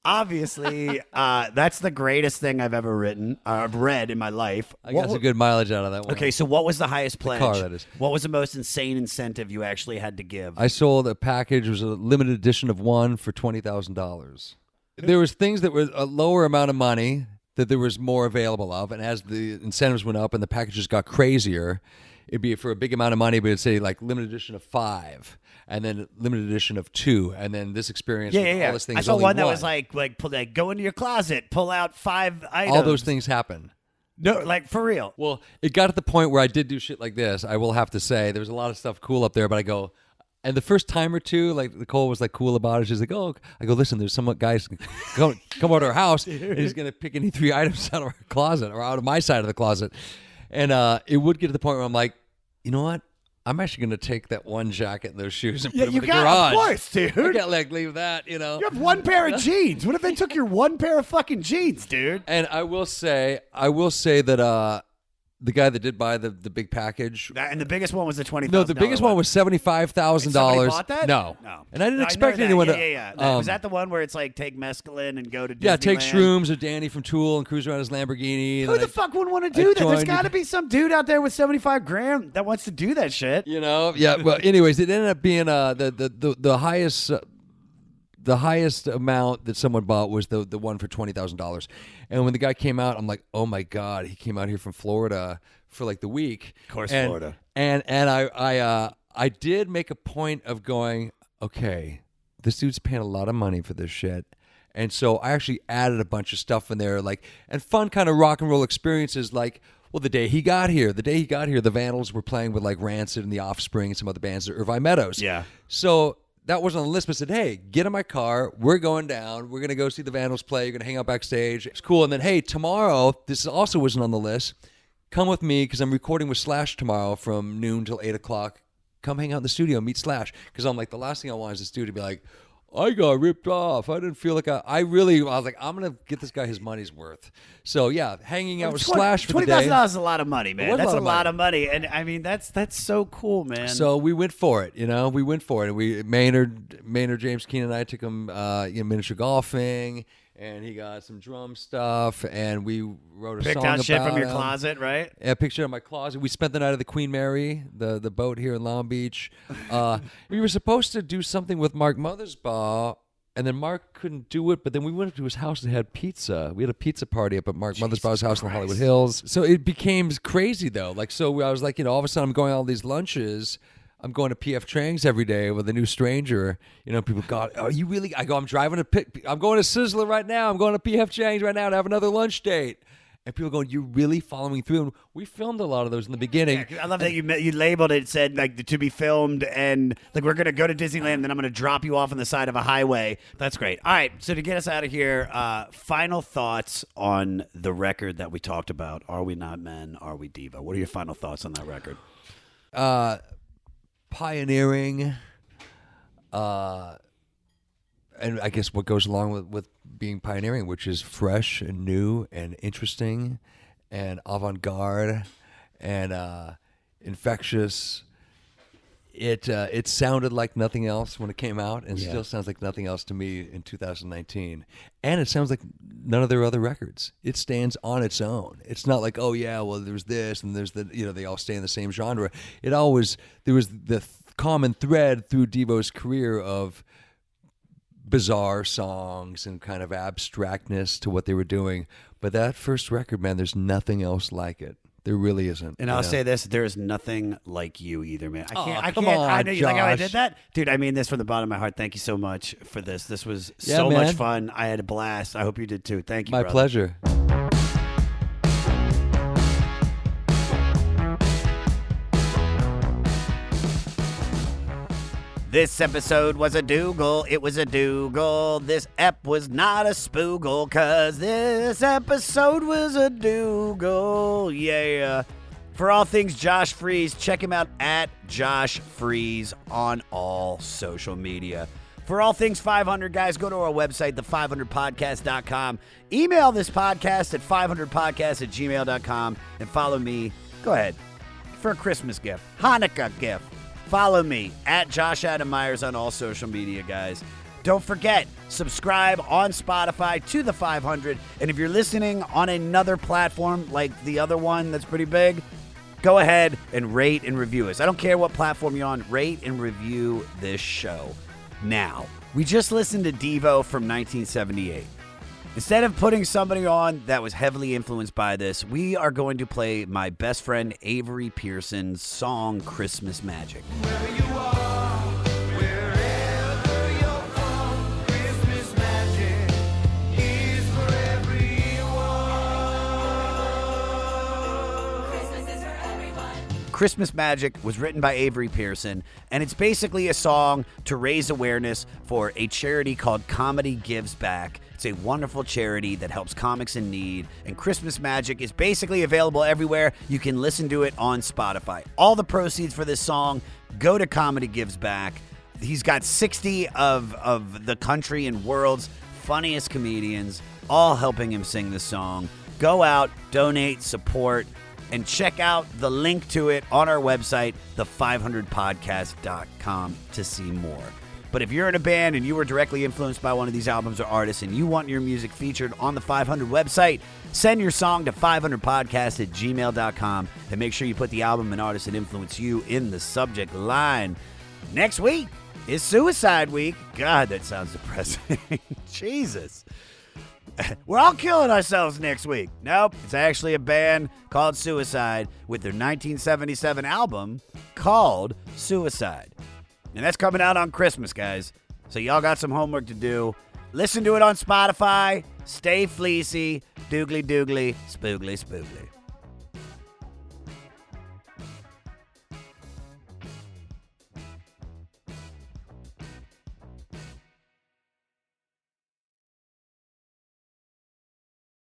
Obviously, that's the greatest thing I've ever read in my life. I got some good mileage out of that one. Okay, so what was the highest pledge? car, that is. What was the most insane incentive you actually had to give? I sold a package. It was a limited edition of one for $20,000. There was things that were a lower amount of money that there was more available of, and as the incentives went up and the packages got crazier, it'd be for a big amount of money, but it'd say like limited edition of 5, and then limited edition of 2, and then this experience. All this thing I is saw only one that was like go into your closet, pull out 5 items. all those things happen. No, like for real. Well, it got to the point where I did do shit like this. I will have to say there was a lot of stuff cool up there, but I go. And the first time or two, like Nicole was like cool about it. She's like, "Oh," I go, "Listen, there's some guys come over to our house, and he's gonna pick any 3 items out of our closet or out of my side of the closet." And it would get to the point where I'm like, you know what? I'm actually gonna take that one jacket and those shoes and put them in the garage. Of course, dude. I can't like leave that, you know. You have one pair of jeans. What if they took your one pair of fucking jeans, dude? And I will say that the guy that did buy the big package. And the biggest one was the $20,000. No, the biggest one was $75,000. Somebody bought that? No. And I didn't expect know that. anyone to. Yeah. Was that the one where it's like take mescaline and go to Disneyland? Yeah, take shrooms or Danny from Tool and cruise around his Lamborghini. Who the fuck would want to do that? There's got to be some dude out there with 75 grand that wants to do that shit. You know? Yeah. Well, anyways, it ended up being the highest. The highest amount that someone bought was the one for $20,000. And when the guy came out, I'm like, oh my God, he came out here from Florida for like the week. Of course, and, Florida. And I did make a point of going, okay, this dude's paying a lot of money for this shit. And so I actually added a bunch of stuff in there, like, and fun kind of rock and roll experiences, like, well, the day he got here, the Vandals were playing with like Rancid and The Offspring and some other bands, Irvine Meadows. Yeah. So that wasn't on the list, but said, hey, get in my car. We're going down. We're going to go see the Vandals play. You're going to hang out backstage. It's cool. And then, hey, tomorrow, this also wasn't on the list. Come with me because I'm recording with Slash tomorrow from noon till 8 o'clock. Come hang out in the studio, meet Slash. Because I'm like, the last thing I want is this dude to be like, I got ripped off. I didn't feel like I was like, I'm going to get this guy his money's worth. So, yeah, hanging out with Slash for the day. $20,000 is a lot of money, man. That's a lot of money. And, I mean, that's so cool, man. So we went for it, you know. We went for it. Maynard, James Keenan and I took him miniature golfing, and he got some drum stuff, and we wrote a song about Picked out shit from your him. closet, right? Yeah, picture in my closet. We spent the night at the Queen Mary, the boat here in Long Beach. We were supposed to do something with Mark Mothersbaugh, and then Mark couldn't do it, but then we went up to his house and had pizza. We had a pizza party up at Mark Mothersbaugh's house in the Hollywood Hills. So it became crazy, though. Like, so I was like, all of a sudden I'm going on all these lunches. I'm going to PF Chang's every day with a new stranger. People go, "Are you really?" I go, "I'm driving I'm going to Sizzler right now. I'm going to PF Chang's right now to have another lunch date." And people going, "You're really following through?" And we filmed a lot of those in the beginning. Yeah, I love that you labeled it. It said like to be filmed, and like we're gonna go to Disneyland, and then I'm gonna drop you off on the side of a highway. That's great. All right, so to get us out of here, final thoughts on the record that we talked about. Are We Not Men? Are We Devo? What are your final thoughts on that record? Pioneering, and I guess what goes along with being pioneering, which is fresh and new and interesting and avant-garde and infectious. It sounded like nothing else when it came out, and still sounds like nothing else to me in 2019. And it sounds like none of their other records. It stands on its own. It's not like, oh yeah, well there's this and there's the, they all stay in the same genre. There was the common thread through Devo's career of bizarre songs and kind of abstractness to what they were doing. But that first record, man, there's nothing else like it. There really isn't. And I'll say this: there is nothing like you either, man. I can't. Come on, I know you like how I Josh. did that, dude. I mean this from the bottom of my heart. Thank you so much for this. This was Yeah, so man. much fun. I had a blast. I hope you did too. Thank you. My brother. pleasure. This episode was a doogle. It was a doogle. This ep was not a spoogle, cause this episode was a doogle. Yeah. For all things Josh Freese, check him out at Josh Freese on all social media. For all things 500, guys, go to our website, the500podcast.com. Email this podcast at 500podcast@gmail.com and follow me. Go ahead. For a Christmas gift, Hanukkah gift. Follow me at Josh Adam Myers on all social media, guys. Don't forget, subscribe on Spotify to the 500. And if you're listening on another platform like the other one that's pretty big, go ahead and rate and review us. I don't care what platform you're on, rate and review this show. Now, we just listened to Devo from 1978. Instead of putting somebody on that was heavily influenced by this, we are going to play my best friend Avery Pearson's song, Christmas Magic. Wherever you are, wherever you're from, Christmas magic is for everyone. Christmas is for everyone. Christmas Magic was written by Avery Pearson, and it's basically a song to raise awareness for a charity called Comedy Gives Back. It's a wonderful charity that helps comics in need, and Christmas Magic is basically available everywhere. You can listen to it on Spotify. All the proceeds for this song go to Comedy Gives Back. He's got 60 of the country and world's funniest comedians all helping him sing this song. Go out, donate, support, and check out the link to it on our website, the500podcast.com, to see more. But if you're in a band and you were directly influenced by one of these albums or artists and you want your music featured on the 500 website, send your song to 500podcast@gmail.com and make sure you put the album and artist that influenced you in the subject line. Next week is Suicide Week. God, that sounds depressing. Jesus. We're all killing ourselves next week. Nope, it's actually a band called Suicide with their 1977 album called Suicide. And that's coming out on Christmas, guys. So y'all got some homework to do. Listen to it on Spotify. Stay fleecy. Doogly doogly. Spoogly spoogly.